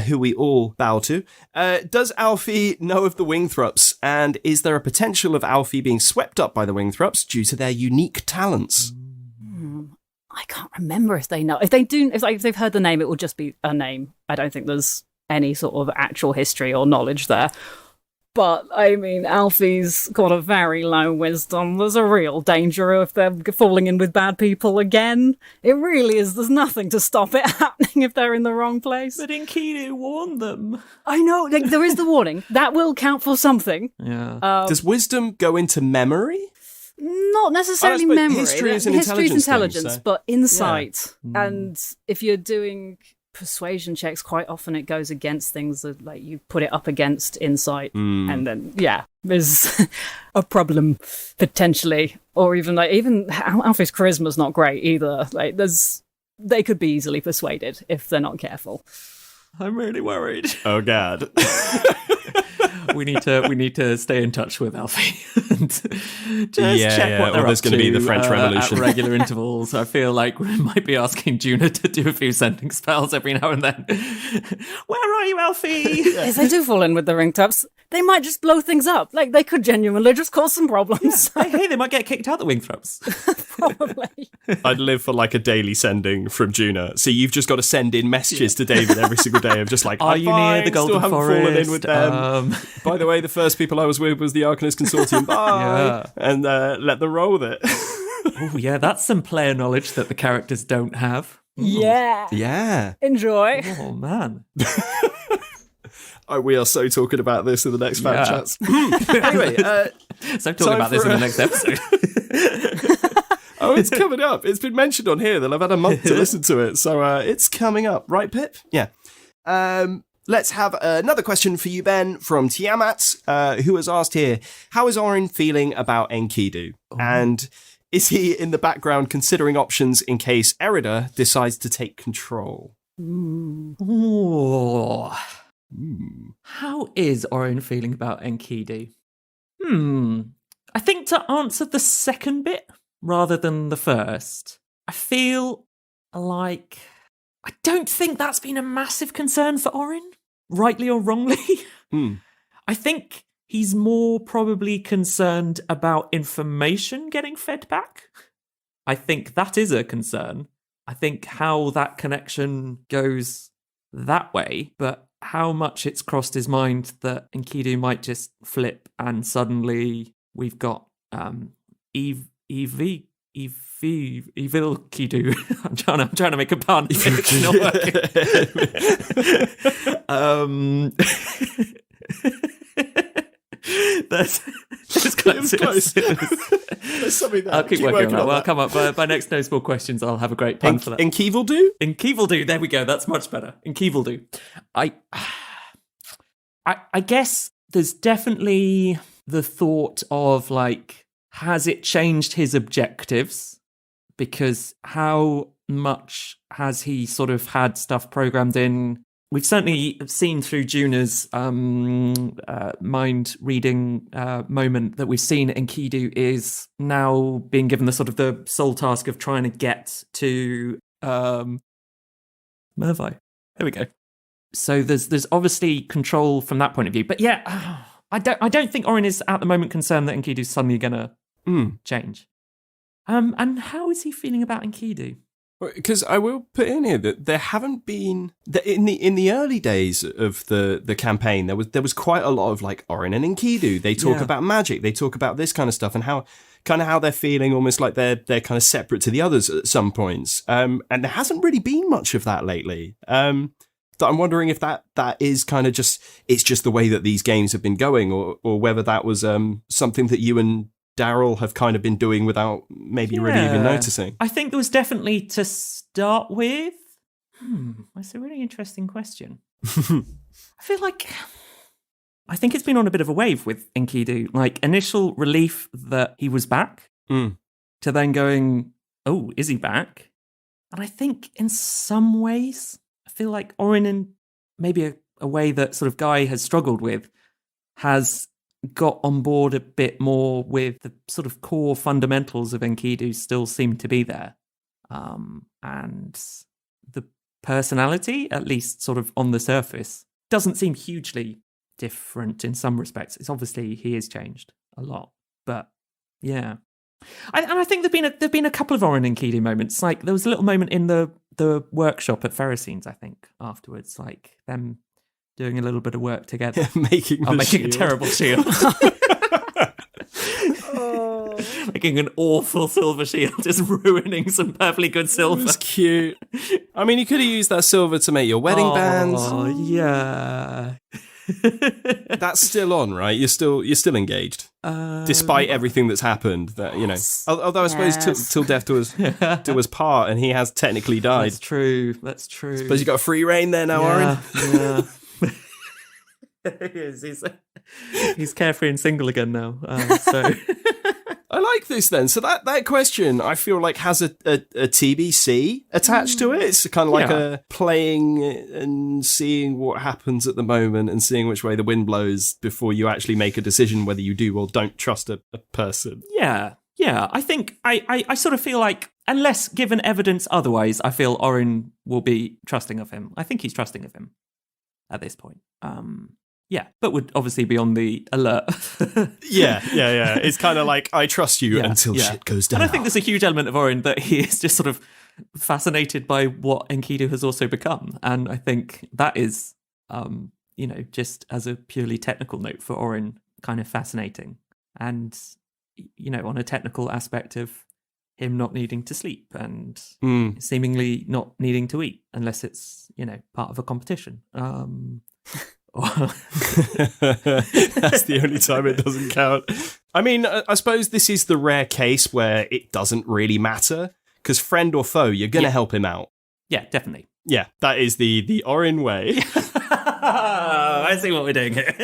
who we all bow to. Does Alfie know of the Wingthrups, and is there a potential of Alfie being swept up by the Wingthrups due to their unique talents?
I can't remember if they know. If they do, if they've heard the name, it will just be a name. I don't think there's any sort of actual history or knowledge there. But, I mean, Alfie's got a very low wisdom. There's a real danger if they're falling in with bad people again. It really is. There's nothing to stop it happening if they're in the wrong place.
But Enkidu warned them.
I know. Like, there is the warning. That will count for something.
Yeah.
Does wisdom go into memory?
Not necessarily
suppose
memory.
history is an
History is
intelligence thing,
intelligence,
so-
but insight. And if you're doing persuasion checks, quite often it goes against things that, like, you put it up against insight, and then there's a problem potentially. Or even Alfie's charisma's not great either. Like, they could be easily persuaded if they're not careful.
I'm really worried.
Oh, God.
We need to stay in touch with Alfie and just check what they're up
there's
to.
Going to be the French Revolution
at regular intervals. I feel like we might be asking Juna to do a few sending spells every now and then. Where are you, Alfie?
If they do fall in with the ringtops, they might just blow things up. Like, they could genuinely just cause some problems.
Hey, they might get kicked out the Wingthrups.
Probably.
I'd live for like a daily sending from Juna. So you've just got to send in messages to David every single day of just like,
are you near the Golden
still
Forest?
Fallen in with them. By the way, the first people I was with was the Arcanist Consortium. Bye. And let them roll with it.
Oh, yeah, that's some player knowledge that the characters don't have.
Yeah.
Yeah.
Enjoy.
Oh, man.
We are so talking about this in the next fan
Yeah.
chats. Anyway,
So talking about this in the next episode.
it's coming up. It's been mentioned on here that I've had a month to listen to it. So it's coming up. Right, Pip? Yeah. Let's have another question for you, Ben, from Tiamat, who has asked here, how is Orin feeling about Enkidu? And is he in the background considering options in case Erida decides to take control?
Ooh. How is Orin feeling about Enkidu? I think to answer the second bit rather than the first, I feel like I don't think that's been a massive concern for Orin, rightly or wrongly. I think he's more probably concerned about information getting fed back. I think that is a concern. I think how that connection goes that way, but how much it's crossed his mind that Enkidu might just flip and suddenly we've got evil Kidu. I'm trying to make a pun. It's not working. There's close.
There's something there.
I'll keep working on that. Well, I'll come up by next No Small Questions. I'll have a great pun for that.
Enkivaldu?
Enkivaldu. There we go. That's much better. Enkivaldu. I guess there's definitely the thought of, like, has it changed his objectives? Because how much has he sort of had stuff programmed in we've certainly seen through Juna's mind reading moment that we've seen Enkidu is now being given the sort of the sole task of trying to get to Mervi. There we go. So there's obviously control from that point of view. But yeah, I don't think Orin is at the moment concerned that Enkidu's suddenly going to change. And how is he feeling about Enkidu?
Because I will put in here that there haven't been in the early days of the campaign there was quite a lot of like Orin and Enkidu. They talk about magic, they talk about this kind of stuff and how they're feeling, almost like they're kind of separate to the others at some points. And there hasn't really been much of that lately. I'm wondering if that is kind of just the way that these games have been going, or whether that was something that you and Daryl have kind of been doing without maybe really even noticing.
I think there was definitely to start with. That's a really interesting question. I think it's been on a bit of a wave with Enkidu. Like initial relief that he was back to then going, oh, is he back? And I think in some ways, I feel like Orin, in maybe a way that sort of Guy has struggled with, has got on board a bit more with the sort of core fundamentals of Enkidu still seem to be there. And the personality, at least sort of on the surface, doesn't seem hugely different in some respects. It's obviously he has changed a lot, but yeah. And I think there've been a couple of Orin and Enkidu moments. Like there was a little moment in the workshop at Ferrocines, I think, afterwards, like them doing a little bit of work together.
making
a terrible shield. Making an awful silver shield, just ruining some perfectly good silver.
It's cute. I mean, you could have used that silver to make your wedding bands.
Oh, yeah.
That's still on, right? You're still engaged, despite everything that's happened. That although I suppose till death do us part, and he has technically died.
That's true.
Suppose you got free reign there now, Orin.
Yeah. He's carefree and single again now. So
I like this then. So that question, I feel like, has a TBC attached to it. It's kind of like a playing and seeing what happens at the moment and seeing which way the wind blows before you actually make a decision whether you do or don't trust a person.
Yeah. I think I sort of feel like, unless given evidence otherwise, I feel Orin will be trusting of him. I think he's trusting of him at this point. Yeah, but would obviously be on the alert.
Yeah. It's kind of like, I trust you until shit goes down.
And I think there's a huge element of Orin that he is just sort of fascinated by what Enkidu has also become. And I think that is, just as a purely technical note for Orin, kind of fascinating. And, on a technical aspect of him not needing to sleep and seemingly not needing to eat unless it's, part of a competition.
That's the only time it doesn't count. I mean, I suppose this is the rare case where it doesn't really matter, because friend or foe, you're going to help him out.
Yeah, definitely.
Yeah, that is the Orin way.
I see what we're doing here.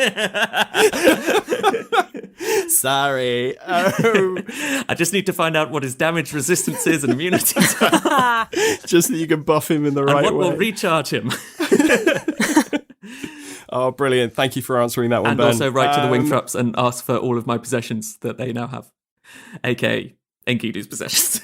Sorry.
I just need to find out what his damage resistance is and immunities are.
Just that you can buff him in the right way.
And what will recharge him.
Oh, brilliant. Thank you for answering that one,
and
Ben.
And also write to the Wingtraps and ask for all of my possessions that they now have, a.k.a. Enkidu's possessions.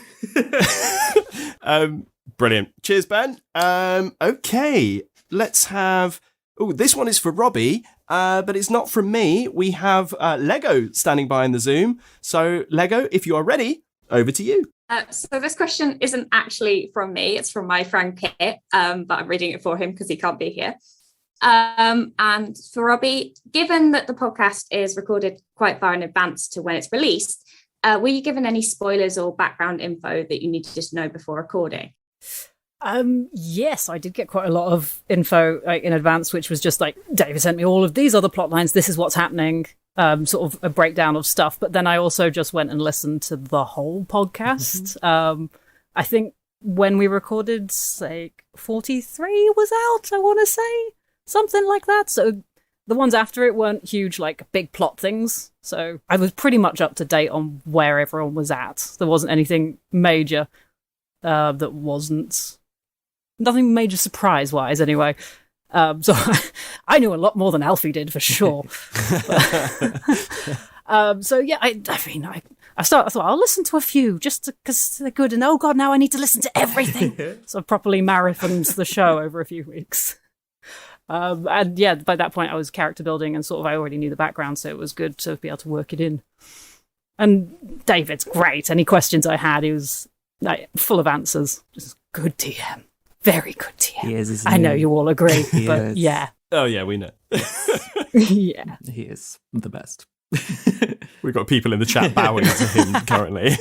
Brilliant. Cheers, Ben. Okay, let's have... Oh, this one is for Robbie, but it's not from me. We have Lego standing by in the Zoom. So, Lego, if you are ready, over to you.
So this question isn't actually from me. It's from my friend Kit, but I'm reading it for him because he can't be here. And for Robbie, given that the podcast is recorded quite far in advance to when it's released, were you given any spoilers or background info that you needed to know before recording?
Yes, I did get quite a lot of info in advance, which was just like, David sent me all of these other plot lines. This is what's happening. Sort of a breakdown of stuff. But then I also just went and listened to the whole podcast. I think when we recorded, like 43 was out, I want to say. Something like that. So the ones after it weren't huge, like big plot things. So I was pretty much up to date on where everyone was at. There wasn't anything major that wasn't... Nothing major surprise-wise, anyway. So I knew a lot more than Alfie did for sure. So yeah, I thought I'll listen to a few just because they're good. And oh god, now I need to listen to everything. So I properly marathoned the show over a few weeks. And yeah, by that point I was character building and sort of I already knew the background, so it was good to be able to work it in. And David's great. Any questions I had, he was like, full of answers. Just good TM. Very good TM.
He is,
I know you all agree, but
is.
yeah.
Oh yeah, we know.
Yeah.
He is the best.
We've got people in the chat bowing to him currently.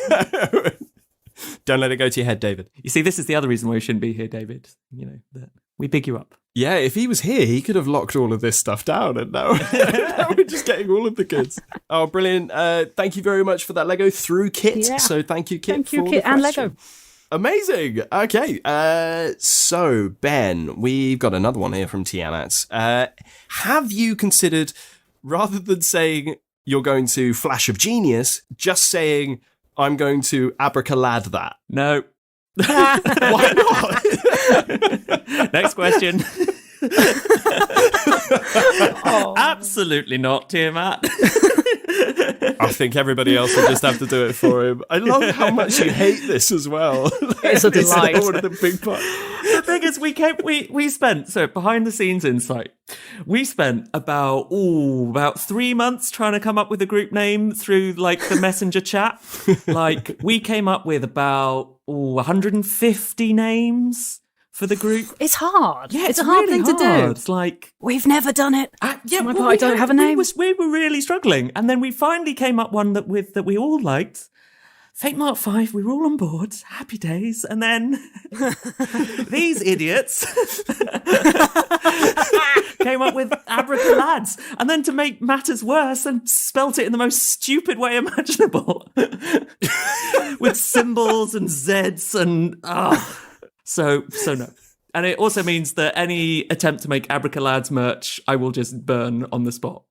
Don't let it go to your head, David.
You see, this is the other reason why you shouldn't be here, David. You know, that we big you up.
Yeah, if he was here, he could have locked all of this stuff down, and now we're just getting all of the goods. Oh, brilliant. Thank you very much for that Lego through Kit.
Yeah.
So thank you, Kit.
Thank you,
for
Kit
the
and
question.
Lego.
Amazing. Okay. So, Ben, we've got another one here from Tiamat. Have you considered, rather than saying you're going to Flash of Genius, just saying, I'm going to abracalad that?
No.
Why not?
Next question.
Oh.
Absolutely not, Tiamat.
I think everybody else will just have to do it for him. I love how much you hate this as well.
It's a
This is
delight.
one of the big parts.
The thing is, we spent, so behind the scenes insight, we spent about 3 months trying to come up with a group name through like the messenger chat. Like we came up with about 150 names for the group.
It's hard.
Yeah,
it's a hard
really
thing to
hard.
do.
It's like
We've never done it.
yeah,
My
well,
part, I don't have a name.
We were really struggling, and then we finally came up one that we all liked. Fate Mark 5, we were all on board. Happy days. And then these idiots came up with abracalads. And then to make matters worse and spelt it in the most stupid way imaginable. With symbols and Zs and... So no. And it also means that any attempt to make abracalads merch, I will just burn on the spot.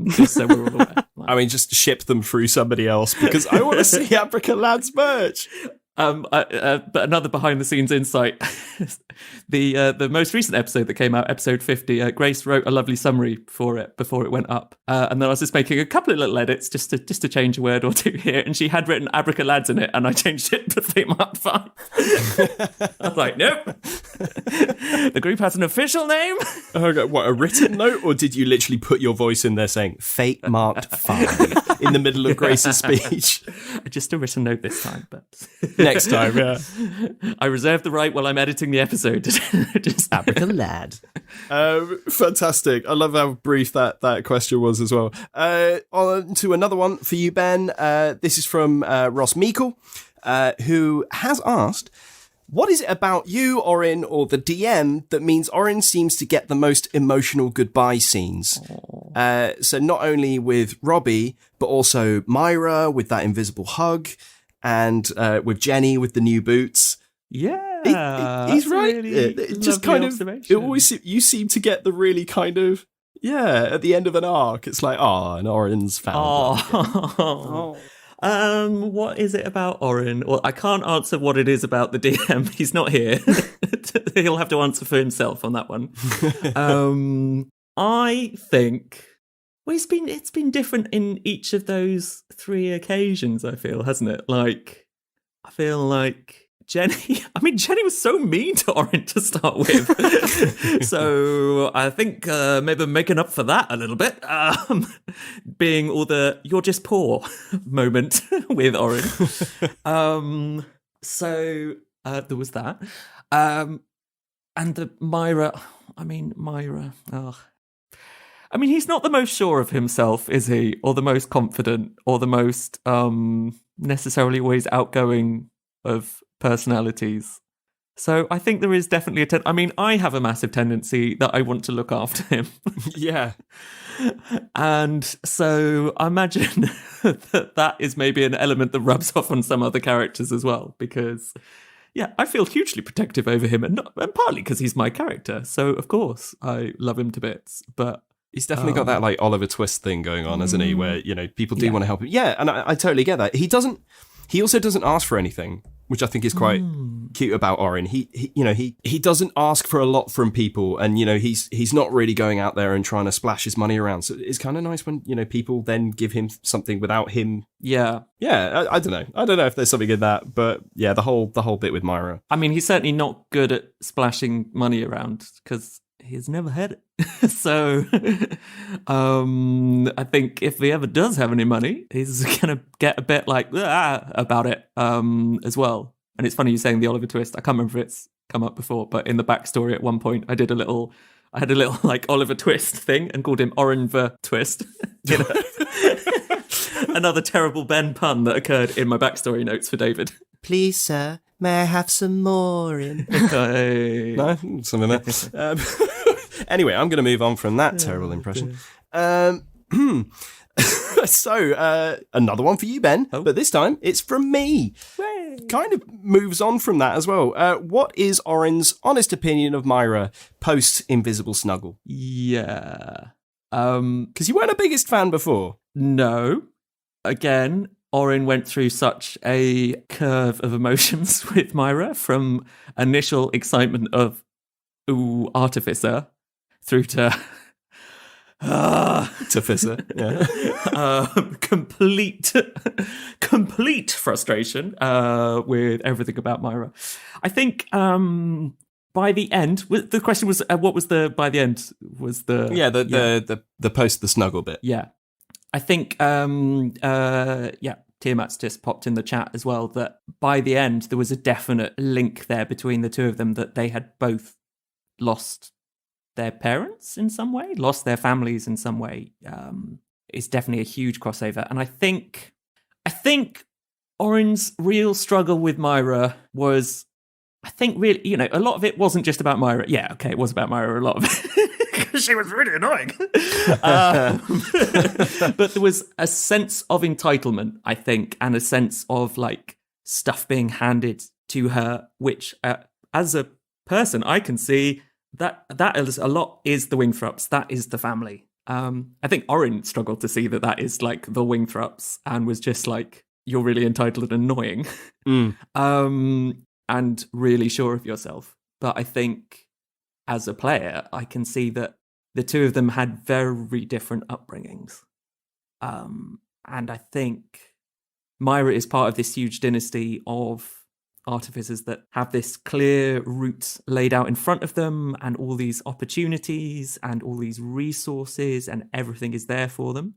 Just so we're all aware.
I mean, just ship them through somebody else because I want to see abracalad's merch.
But another behind the scenes insight, the most recent episode that came out, episode 50, Grace wrote a lovely summary for it before it went up. And then I was just making a couple of little edits just to change a word or two here. And she had written abracalads in it and I changed it to Fate Mark 5. I was like, nope. The group has an official name.
Okay, what, a written note? Or did you literally put your voice in there saying Fate Marked 5 in the middle of Grace's speech?
Just a written note this time, but...
Next time, yeah.
I reserve the right while I'm editing the episode to just abracalad.
Fantastic. I love how brief that question was as well. On to another one for you, Ben. This is from Ross Meikle, who has asked, what is it about you, Orin, or the DM that means Orin seems to get the most emotional goodbye scenes? So not only with Robbie, but also Myra with that invisible hug, and with Jenny with the new boots.
Yeah,
he's right.
Really
it just kind of, it always, you seem to get the really kind of, at the end of an arc, it's like, and Orin's found.
What is it about Orin? Well, I can't answer what it is about the DM. He's not here. He'll have to answer for himself on that one. I think, well, it's been different in each of those 3 occasions, I feel, hasn't it? Like, I feel like Jenny was so mean to Orin to start with. So I think maybe making up for that a little bit, being all the "you're just poor" moment with Orin. So there was that. And the Myra, he's not the most sure of himself, is he? Or the most confident, or the most necessarily always outgoing of personalities. So I think there is definitely I have a massive tendency that I want to look after him.
Yeah.
And so I imagine that is maybe an element that rubs off on some other characters as well, because I feel hugely protective over him, and partly because he's my character. So of course I love him to bits, but
he's definitely got that like Oliver Twist thing going on, hasn't he? Where, people do want to help him. Yeah, and I totally get that. He also doesn't ask for anything. which I think is quite cute about Orin. He doesn't ask for a lot from people, and he's not really going out there and trying to splash his money around. So it's kind of nice when people then give him something without him.
Yeah.
I don't know. I don't know if there's something in that, but yeah, the whole bit with Myra.
I mean, he's certainly not good at splashing money around because he's never had it. So I think if he ever does have any money, he's gonna get a bit like about it as well. And it's funny you saying the Oliver Twist. I can't remember if it's come up before, but in the backstory at one point I had a little like Oliver Twist thing and called him Orin the Twist. Another terrible Ben pun that occurred in my backstory notes for David.
Please, sir, may I have some more in?
Okay.
No, something like that. Anyway, I'm going to move on from that terrible impression. So, another one for you, Ben, but this time it's from me. Kind of moves on from that as well. What is Orin's honest opinion of Myra post Invisible Snuggle?
Yeah.
Because you weren't a biggest fan before.
No. Again, Orin went through such a curve of emotions with Myra, from initial excitement of, ooh, Artificer, through to
Artificer, yeah.
complete frustration with everything about Myra. I think by the end, the question was, what was the by the end? Was the
the post the snuggle bit?
Yeah. I think, Tiamat's just popped in the chat as well, that by the end, there was a definite link there between the two of them, that they had both lost their parents in some way, lost their families in some way. It's definitely a huge crossover. And I think Orin's real struggle with Myra was, I think really, a lot of it wasn't just about Myra. Yeah, okay, it was about Myra, a lot of it. She was really annoying. But there was a sense of entitlement, I think, and a sense of like stuff being handed to her, which as a person, I can see that is a lot is the Wingthrups. That is the family. I think Orin struggled to see that is like the Wingthrups and was just like, you're really entitled and annoying. And really sure of yourself. But I think as a player, I can see that the two of them had very different upbringings. And I think Myra is part of this huge dynasty of artificers that have this clear route laid out in front of them, and all these opportunities and all these resources, and everything is there for them.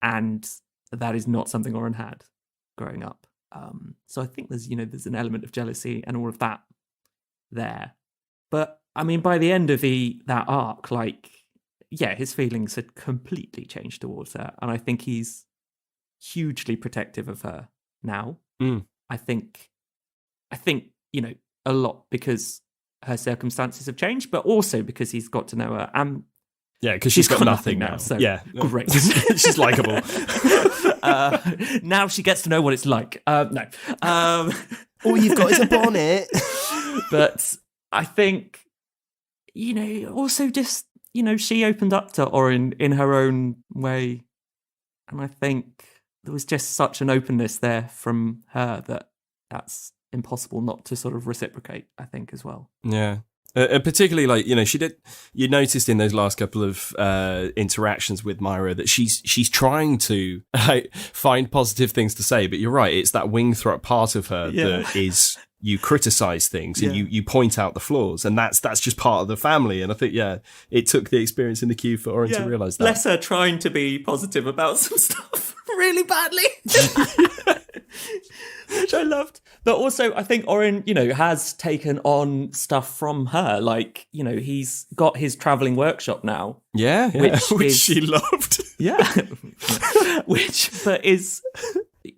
And that is not something Orin had growing up. So I think there's an element of jealousy and all of that there. But I mean, by the end of that arc, his feelings had completely changed towards her, and I think he's hugely protective of her now. I think a lot because her circumstances have changed, but also because he's got to know her.
Yeah, because she's got nothing now.
So
yeah,
great.
She's likable.
Now she gets to know what it's like. No.
All you've got is a bonnet.
But I think, also just, she opened up to Orin in her own way. And I think there was just such an openness there from her that's impossible not to sort of reciprocate, I think, as well.
Yeah. Particularly, you noticed in those last couple of interactions with Myra that she's trying to find positive things to say, but you're right, it's that Wingthrup part of her that is, you criticize things and you point out the flaws, and that's just part of the family. And I think, it took the experience in the queue for Orin to realise that.
Bless her trying to be positive about some stuff really badly. Which I loved. But also, I think Orin, has taken on stuff from her. Like, he's got his travelling workshop now.
Yeah. Which she loved.
Yeah. But is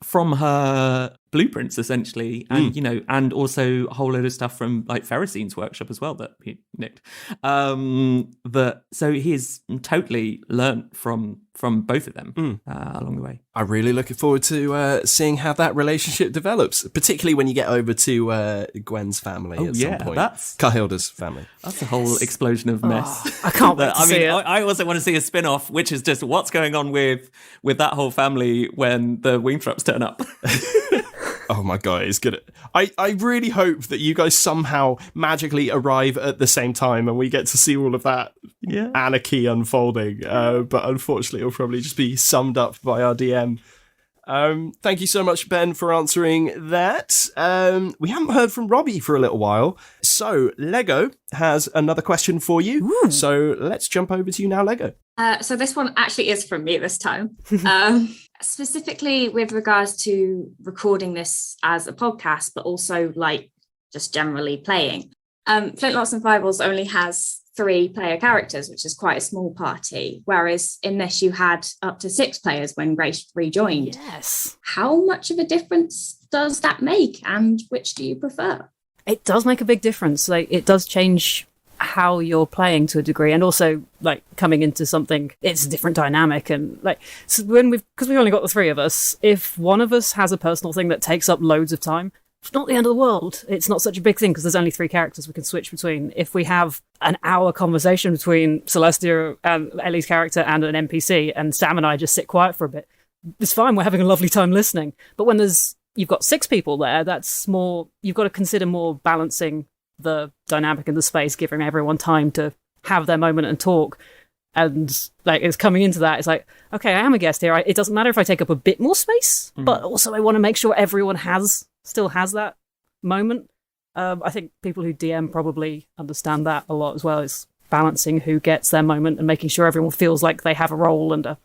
from her blueprints, essentially. And, and also a whole load of stuff from, like, Ferrocine's workshop as well that he nicked. So he's totally learnt from both of them along the way.
I'm really looking forward to seeing how that relationship develops, particularly when you get over to Gwen's family at some point. Cahilda's family.
That's a whole explosion of mess.
I can't wait to see it.
I also want to see a spin-off, which is just what's going on with that whole family when the Wingthrups turn up.
Oh my god, it's gonna. I really hope that you guys somehow magically arrive at the same time and we get to see all of that anarchy unfolding. But unfortunately, it'll probably just be summed up by our DM. Thank you so much, Ben, for answering that. We haven't heard from Robbie for a little while, so Lego has another question for you. Ooh. So let's jump over to you now, Lego.
So this one actually is from me this time. Specifically with regards to recording this as a podcast, but also like just generally playing. Flintlocks and Fireballs only has 3 player characters, which is quite a small party, whereas in this you had up to 6 players when Grace rejoined.
Yes.
How much of a difference does that make, and which do you prefer?
It does make a big difference. Like, it does change how you're playing to a degree, and also like coming into something, it's a different dynamic. And like, so because we've only got the 3 of us, if one of us has a personal thing that takes up loads of time, it's not the end of the world. It's not such a big thing because there's only 3 characters we can switch between. If we have an hour conversation between Celestia and Ellie's character and an NPC, and Sam and I just sit quiet for a bit, it's fine. We're having a lovely time listening. But when you've got 6 people there, that's more. You've got to consider more balancing the dynamic in the space, giving everyone time to have their moment and talk. And like, it's coming into that, it's like, okay, I am a guest here. It doesn't matter if I take up a bit more space, but also I want to make sure everyone still has that moment. I think people who DM probably understand that a lot as well, is balancing who gets their moment and making sure everyone feels like they have a role and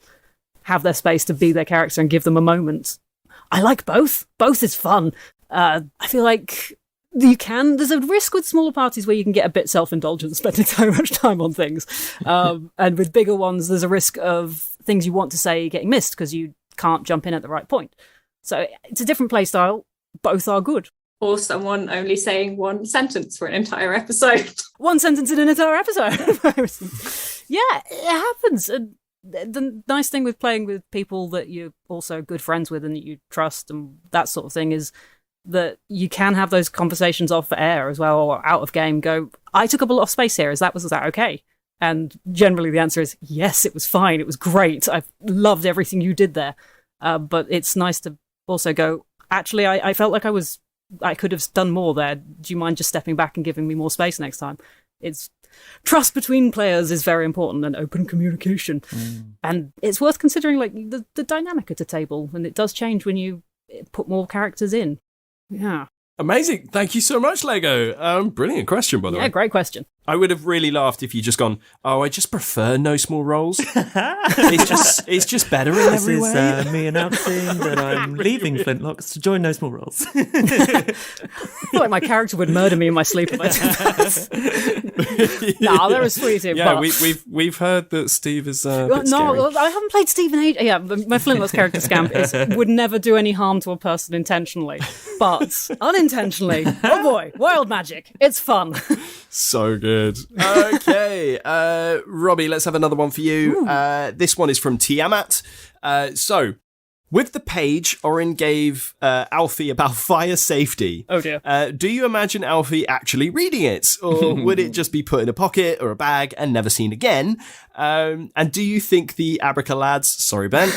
have their space to be their character and give them a moment. I like both. Both is fun. I feel like there's a risk with smaller parties where you can get a bit self-indulgent, spending so much time on things. And with bigger ones, there's a risk of things you want to say getting missed because you can't jump in at the right point. So it's a different play style. Both are good.
Or someone only saying one sentence for an entire episode.
One sentence in an entire episode. Yeah, it happens. And the nice thing with playing with people that you're also good friends with and that you trust and that sort of thing is that you can have those conversations off air as well, or out of game. Go, I took up a lot of space here. Was that okay? And generally the answer is yes, it was fine. It was great. I loved everything you did there. But it's nice to also go, actually, I felt like I could have done more there. Do you mind just stepping back and giving me more space next time? It's trust between players is very important, and open communication. And it's worth considering like the dynamic at a table, and it does change when you put more characters in. Yeah.
Amazing. Thank you so much, Lego. Brilliant question, by the way.
Yeah, great question.
I would have really laughed if you just gone, oh, I just prefer no small roles. it's just better in every way.
This is me announcing that I'm leaving Flintlocks to join No Small Roles.
I feel like my character would murder me in my sleep if I did that. No, they're a sweetie.
Yeah,
but...
we've heard that Steve is a bit
no,
scary.
I haven't played Steve in age. Yeah, my Flintlocks character Scamp would never do any harm to a person intentionally, but unintentionally, oh boy, wild magic. It's fun.
So good. Okay, Robbie, let's have another one for you. This one is from Tiamat. So, with the page Orin gave Alfie about fire safety,
oh dear,
do you imagine Alfie actually reading it? Or would it just be put in a pocket or a bag and never seen again? And do you think the Abraca lads, sorry Ben,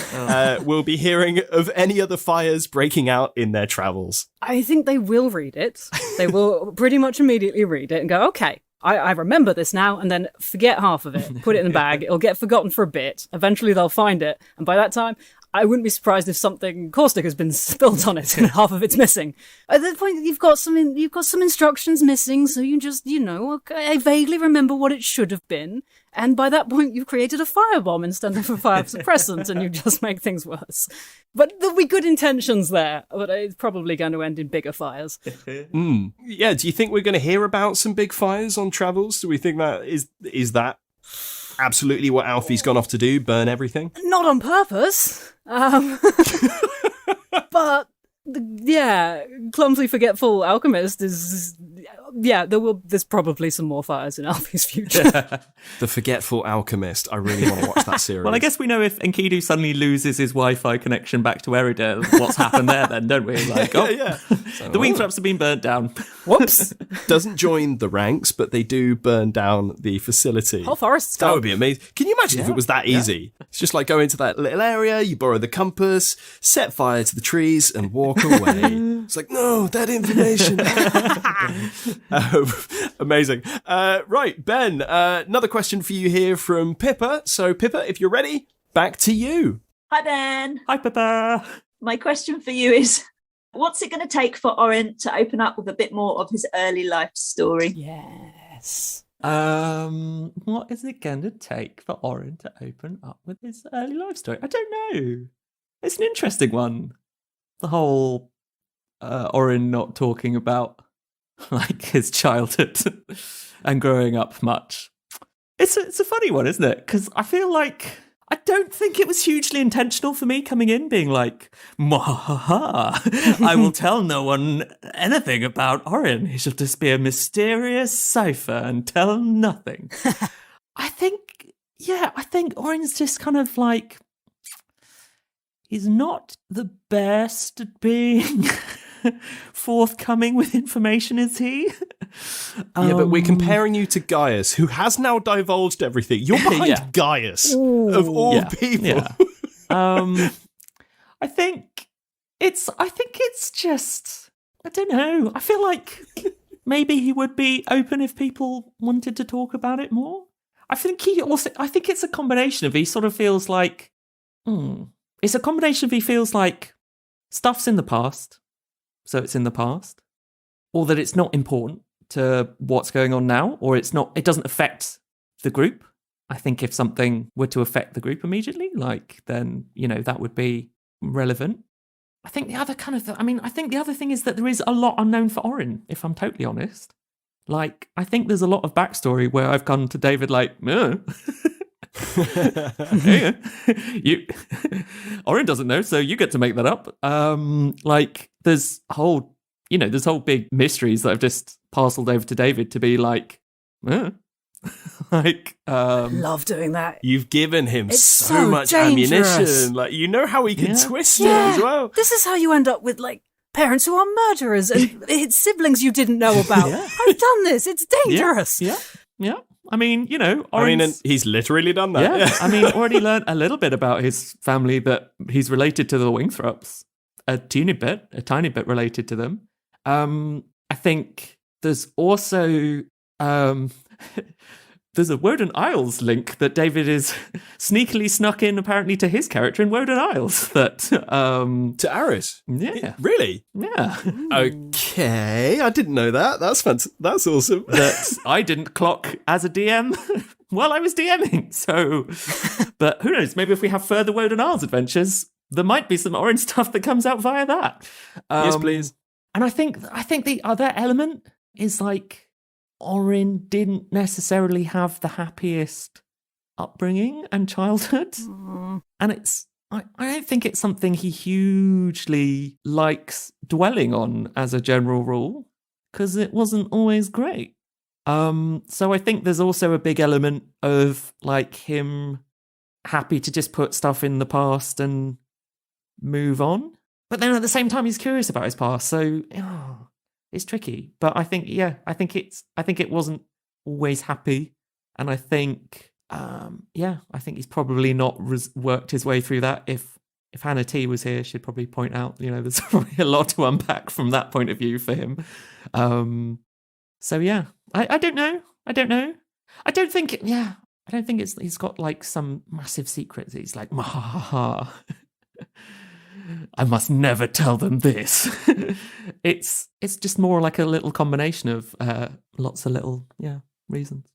will be hearing of any other fires breaking out in their travels?
I think they will read it. They will pretty much immediately read it and go, okay, I remember this now, and then forget half of it, put it in the bag, it'll get forgotten for a bit, eventually they'll find it, and by that time, I wouldn't be surprised if something caustic has been spilled on it and half of it's missing. At that point, you've got some instructions missing, so you just, okay, I vaguely remember what it should have been, and by that point, you've created a firebomb instead of a fire suppressant, and you just make things worse. But there'll be good intentions there, but it's probably going to end in bigger fires.
Yeah, do you think we're going to hear about some big fires on travels? Do we think that is that absolutely what Alfie's gone off to do, burn everything?
Not on purpose. But yeah, clumsy forgetful alchemist is there's probably some more fires in Alfie's future.
The Forgetful Alchemist. I really want to watch that series.
Well, I guess we know if Enkidu suddenly loses his Wi-Fi connection back to Erida, what's happened there then, don't we? Like,
yeah.
The Wingthraps have been burnt down.
Whoops.
Doesn't join the ranks, but they do burn down the facility.
Whole forest's
That
gone.
would be amazing. Can you imagine if it was that easy? It's just like go into that little area, you borrow the compass, set fire to the trees, and walk away. It's like, no, that information. Amazing. Right, Ben, another question for you here from Pippa. So, Pippa, if you're ready, back to you.
Hi, Ben.
Hi, Pippa.
My question for you is, what's it going to take for Orin to open up with a bit more of his early life story?
Yes.
What is it going to take for Orin to open up with his early life story? I don't know. It's an interesting one. The whole Orin not talking about like his childhood and growing up much. It's a funny one, isn't it? Because I feel like I don't think it was hugely intentional for me coming in being like, "Mwahaha, I will tell no one anything about Orin. He shall just be a mysterious cipher and tell nothing." I think Orin's just kind of like, he's not the best at being forthcoming with information, is he?
Yeah, but we're comparing you to Gaius, who has now divulged everything. You're behind
Yeah.
Gaius, of all people.
Yeah. I think it's just, I don't know. I feel like maybe he would be open if people wanted to talk about it more. I think it's a combination of, he sort of feels like, it's a combination of, he feels like stuff's in the past, so it's in the past, or that it's not important to what's going on now, or it doesn't affect the group. I think if something were to affect the group immediately, then, that would be relevant. I think the other thing is that there is a lot unknown for Orin, if I'm totally honest. Like, I think there's a lot of backstory where I've gone to David like, Orin doesn't know, so you get to make that up. There's whole big mysteries that I've just parceled over to David to be like,
Love doing that.
You've given him
It's
so
so
much
dangerous.
ammunition. Like, you know how he can twist it
Yeah.
as well.
This is how you end up with parents who are murderers and it's siblings you didn't know about.
Yeah.
I've done this. It's dangerous.
Yeah. I mean,
And he's literally done that.
Yeah, I mean, already learned a little bit about his family, that he's related to the Wingthraps, a tiny bit related to them. I think there's also there's a Woden Isles link that David is sneakily snuck in apparently to his character in Woden Isles. That
To Aris?
yeah,
Really?
yeah,
Okay, I didn't know that. That's awesome.
that I didn't clock as a DM while I was DMing. So, but who knows? Maybe if we have further Woden Isles adventures, there might be some orange stuff that comes out via that.
Yes, please.
And I think the other element is Orin didn't necessarily have the happiest upbringing and childhood, and I don't think it's something he hugely likes dwelling on as a general rule, because it wasn't always great. So I think there's also a big element of him happy to just put stuff in the past and move on. But then at the same time, he's curious about his past. So it's tricky. But I think it wasn't always happy. And I think, I think he's probably not worked his way through that. If Hannah T was here, she'd probably point out, there's probably a lot to unpack from that point of view for him. So yeah, I don't know. I don't think he's got some massive secrets. He's like, I must never tell them this. It's just more like a little combination of lots of little reasons,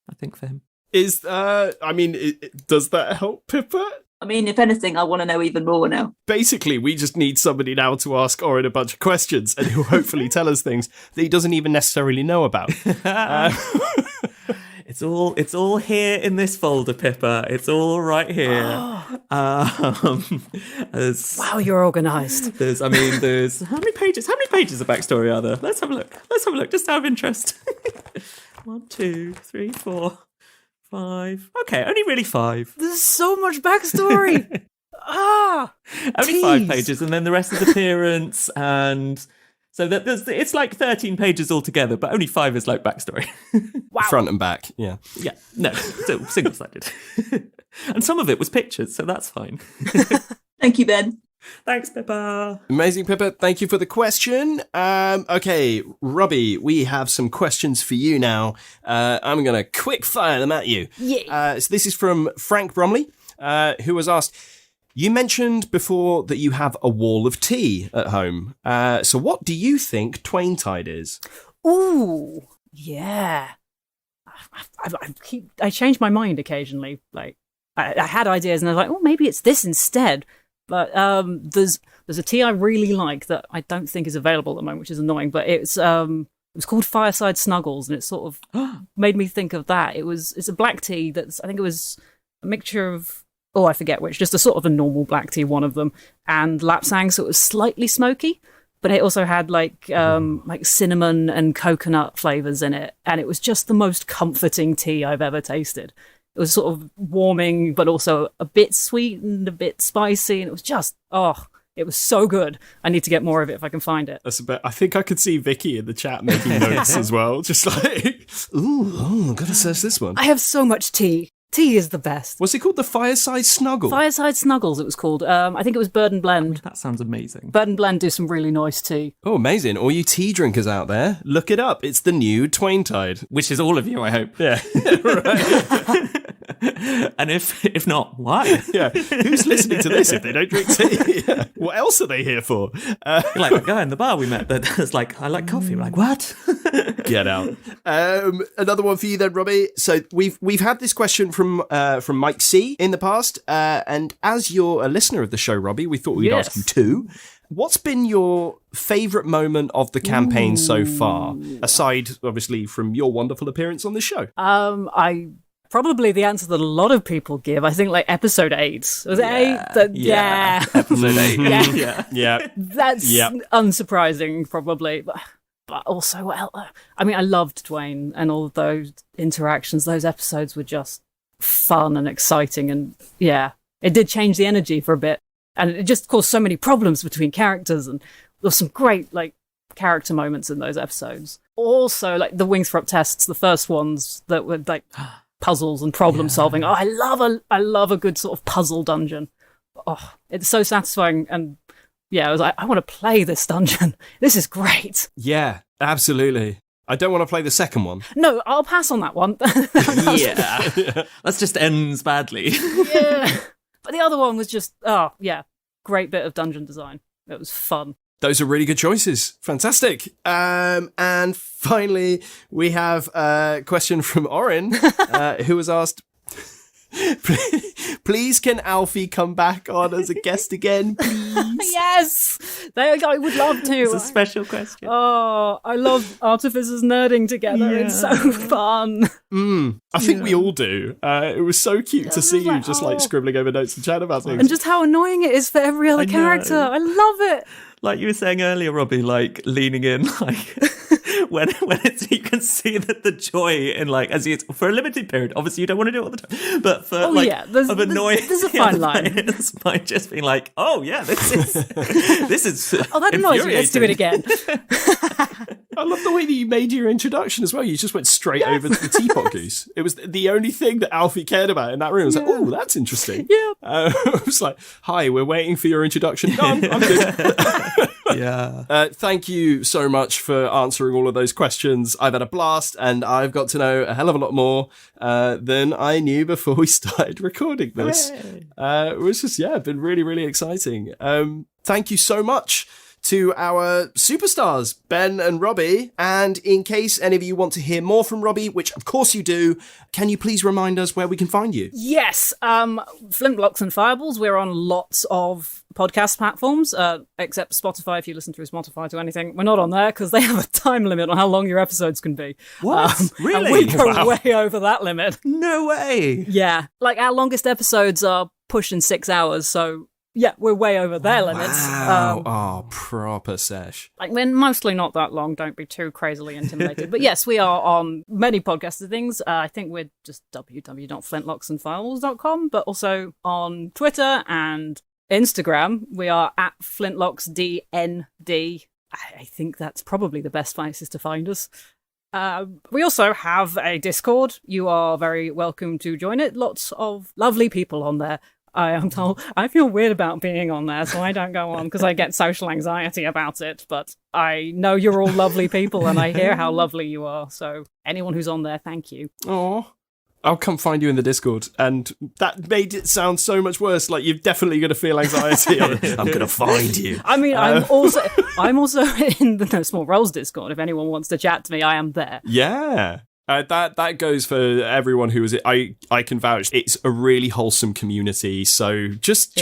I think, for him.
Does that help, Pippa?
I mean, if anything, I want to know even more now.
Basically, we just need somebody now to ask Orin a bunch of questions, and he'll hopefully tell us things that he doesn't even necessarily know about.
It's all here in this folder, Pippa. It's all right here.
Wow, you're organised.
There's how many pages of backstory are there? Let's have a look. Just out of interest. 1, 2, 3, 4, 5. Okay, only really 5.
There's so much backstory.
Only 5 pages, and then the rest is appearance, and so it's like 13 pages altogether, but only 5 is like backstory.
Wow.
Front and back, yeah.
Yeah, no, so single-sided. And some of it was pictures, so that's fine.
Thank you, Ben.
Thanks, Pippa.
Amazing, Pippa. Thank you for the question. Okay, Robbie, we have some questions for you now. I'm going to quick fire them at you.
Yeah.
So this is from Frank Bromley, who was asked, you mentioned before that you have a wall of tea at home. So what do you think Twaintide is?
Ooh, yeah. I change my mind occasionally. Like I had ideas and I was like, oh, maybe it's this instead. But there's a tea I really like that I don't think is available at the moment, which is annoying. But it was called Fireside Snuggles, and it sort of made me think of that. It's a black tea I think it was a mixture of, I forget which, just a sort of a normal black tea, one of them, and lapsang, so it was slightly smoky. But it also had like cinnamon and coconut flavors in it, and it was just the most comforting tea I've ever tasted. It was sort of warming, but also a bit sweet and a bit spicy, and it was just it was so good. I need to get more of it if I can find it.
That's a bit. I think I could see Vicky in the chat making notes as well, just like, gotta search this one.
I have so much tea. Tea is the best.
What's it called? The Fireside Snuggle?
Fireside Snuggles, it was called. I think it was Bird and Blend.
That sounds amazing.
Bird and Blend do some really nice tea.
Oh, amazing. All you tea drinkers out there, look it up. It's the new Twaintide.
Which is all of you, I hope.
Yeah. Right.
And if not, why?
Yeah. Who's listening to this if they don't drink tea? Yeah. What else are they here for?
Like the guy in the bar we met that was like, I like coffee. We're like, what?
Get out. Another one for you then, Robbie. So we've had this question from Mike C in the past, and as you're a listener of the show, Robbie, we thought we'd ask you too. What's been your favourite moment of the campaign so far, aside obviously from your wonderful appearance on the show?
Probably the answer that a lot of people give. I think like episode 8. Was it 8? Yeah.
Episode 8.
Yeah.
That's unsurprising, probably. But also, well, I mean, I loved Dwayne and all of those interactions. Those episodes were just fun and exciting. And yeah, it did change the energy for a bit. And it just caused so many problems between characters. And there were some great, like, character moments in those episodes. Also, like the Wingthorpe tests, the first ones that were like puzzles and problem solving. Oh, I love a good sort of puzzle dungeon. Oh, it's so satisfying. And yeah, I was like, I want to play this dungeon. This is great.
Yeah, absolutely. I don't want to play the second one.
No, I'll pass on that one.
Yeah. That just ends badly.
Yeah. But the other one was just, great bit of dungeon design. It was fun.
Those are really good choices. Fantastic. And finally, we have a question from Orin, who was asked, please can Alfie come back on as a guest again, please?
Yes! I would love to.
It's a special question.
Oh, I love Artificers nerding together. Yeah. It's so fun.
I think we all do. It was so cute to see you just like scribbling over notes and chat about things.
And just how annoying it is for every other character. I love it.
Like you were saying earlier, Robbie, like leaning in, like when it's, you can see that the joy in like, as you, for a limited period, obviously you don't want to do it all the time, but for
there's a fine line.
By just being like, oh yeah, this is
oh, that annoys me. Let's do it again.
I love the way that you made your introduction as well. You just went straight over to the Teapot Goose. It was the only thing that Alfie cared about in that room. I was like, oh, that's interesting.
Yeah.
I was like, hi, we're waiting for your introduction. No, I'm good.
Yeah.
Thank you so much for answering all of those questions. I've had a blast, and I've got to know a hell of a lot more than I knew before we started recording this. It was just, been really, really exciting. Thank you so much to our superstars, Ben and Robbie. And in case any of you want to hear more from Robbie, which of course you do, can you please remind us where we can find you?
Yes, Flintlocks and Fireballs. We're on lots of podcast platforms, except Spotify. If you listen through Spotify to anything, we're not on there because they have a time limit on how long your episodes can be.
What?
Really? And we go way over that limit.
No way.
Yeah, like our longest episodes are pushing 6 hours, so yeah, we're way over their limits.
Wow. Proper sesh.
Like, we're mostly not that long, don't be too crazily intimidated. But yes, we are on many podcasting things. I think we're just www.flintlocksandfirewalls.com, but also on Twitter and Instagram. We are at FlintlocksDND. I think that's probably the best places to find us. We also have a Discord. You are very welcome to join it. Lots of lovely people on there. I am told I feel weird about being on there, so I don't go on because I get social anxiety about it. But I know you're all lovely people, and I hear how lovely you are. So anyone who's on there, thank you.
Oh, I'll come find you in the Discord. And that made it sound so much worse. Like, you're definitely going to feel anxiety. I'm going to find you.
I mean, I'm also in the No Small Roles Discord. If anyone wants to chat to me, I am there.
Yeah. That goes for everyone who is it. I can vouch. It's a really wholesome community. So just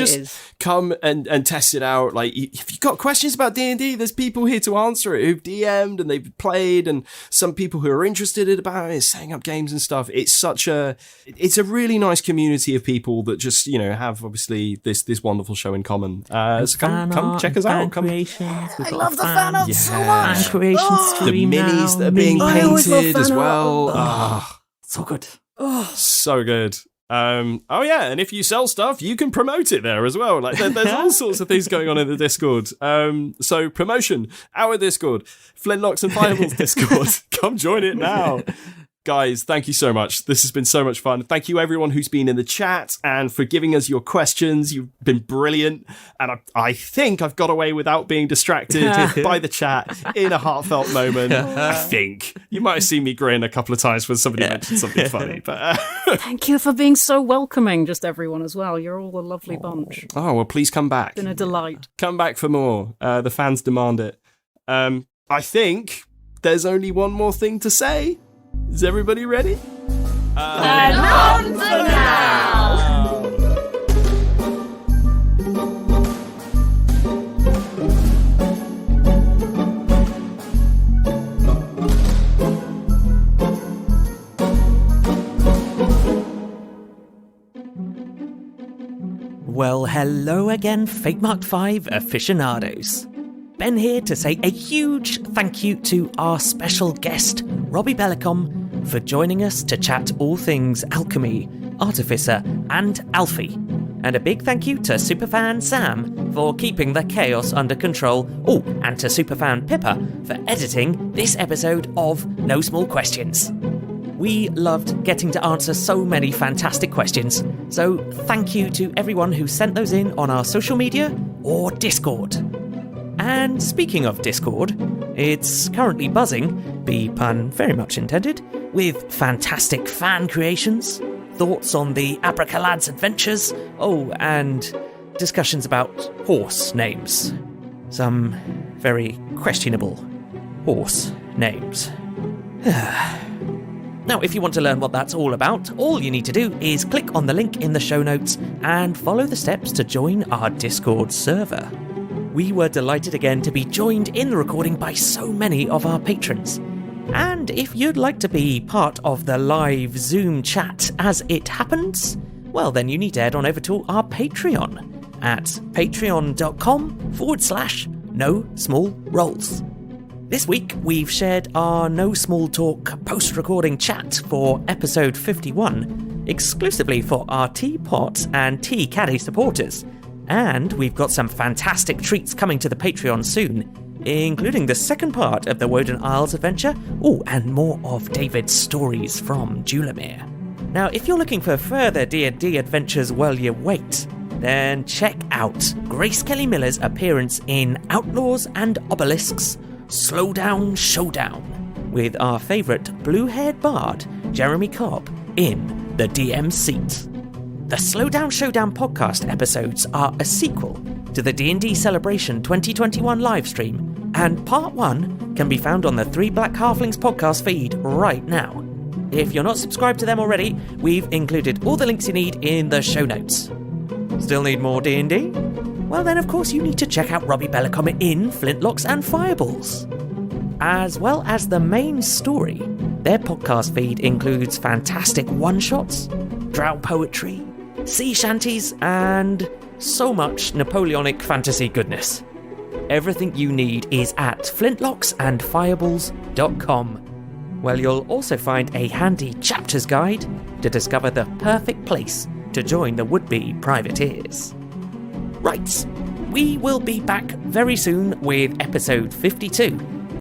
come and test it out. Like, if you've got questions about D&D, there's people here to answer it who've DM'd and they've played, and some people who are interested about it, setting up games and stuff. It's a really nice community of people that just, you know, have obviously this wonderful show in common. So come check us out. Come.
I love the fan art so much.
Fan creation stream
the minis
now.
that are being painted as well.
So good.
So good. And if you sell stuff, you can promote it there as well. Like, there's all sorts of things going on in the Discord. So promotion, our Discord, Flintlocks and Fireballs Discord. Come join it now. Guys, thank you so much. This has been so much fun. Thank you everyone who's been in the chat and for giving us your questions. You've been brilliant. And I think I've got away without being distracted by the chat in a heartfelt moment. I think. You might have seen me grin a couple of times when somebody mentioned something funny. But
thank you for being so welcoming, just everyone as well. You're all a lovely bunch.
Oh, well, please come back.
It's been a delight.
Come back for more. The fans demand it. I think there's only one more thing to say. Is everybody ready?
And on for now!
Well, hello again, Fate Mark 5 aficionados. Ben here to say a huge thank you to our special guest, Robbie Bellicom, for joining us to chat all things alchemy, Artificer, and Alfie. And a big thank you to Superfan Sam for keeping the chaos under control. Oh, and to Superfan Pippa for editing this episode of No Small Questions. We loved getting to answer so many fantastic questions, so thank you to everyone who sent those in on our social media or Discord. And speaking of Discord, it's currently buzzing, be pun very much intended, with fantastic fan creations, thoughts on the Abracalads adventures, and discussions about horse names. Some very questionable horse names. Now, if you want to learn what that's all about, all you need to do is click on the link in the show notes and follow the steps to join our Discord server. We were delighted again to be joined in the recording by so many of our patrons. And if you'd like to be part of the live Zoom chat as it happens, well then you need to head on over to our Patreon at patreon.com/NoSmallRoles. This week we've shared our No Small Talk post-recording chat for episode 51, exclusively for our Teapot and Tea Caddy supporters. And we've got some fantastic treats coming to the Patreon soon, including the second part of the Woden Isles adventure, and more of David's stories from Julamere. Now, if you're looking for further D&D adventures while you wait, then check out Grace Kelly Miller's appearance in Outlaws and Obelisks Slowdown Showdown, with our favourite blue-haired bard, Jeremy Cobb, in the DM seat. The Slowdown Showdown podcast episodes are a sequel
to the D&D Celebration 2021 livestream, and part 1 can be found on the Three Black Halflings podcast feed right now. If you're not subscribed to them already, we've included all the links you need in the show notes. Still need more D&D? Well then, of course, you need to check out Robbie Bellacomet in Flintlocks and Fireballs. As well as the main story, their podcast feed includes fantastic one-shots, drow poetry, sea shanties, and so much Napoleonic fantasy goodness. Everything you need is at flintlocksandfireballs.com, where you'll also find a handy chapters guide to discover the perfect place to join the would-be privateers. Right, we will be back very soon with episode 52.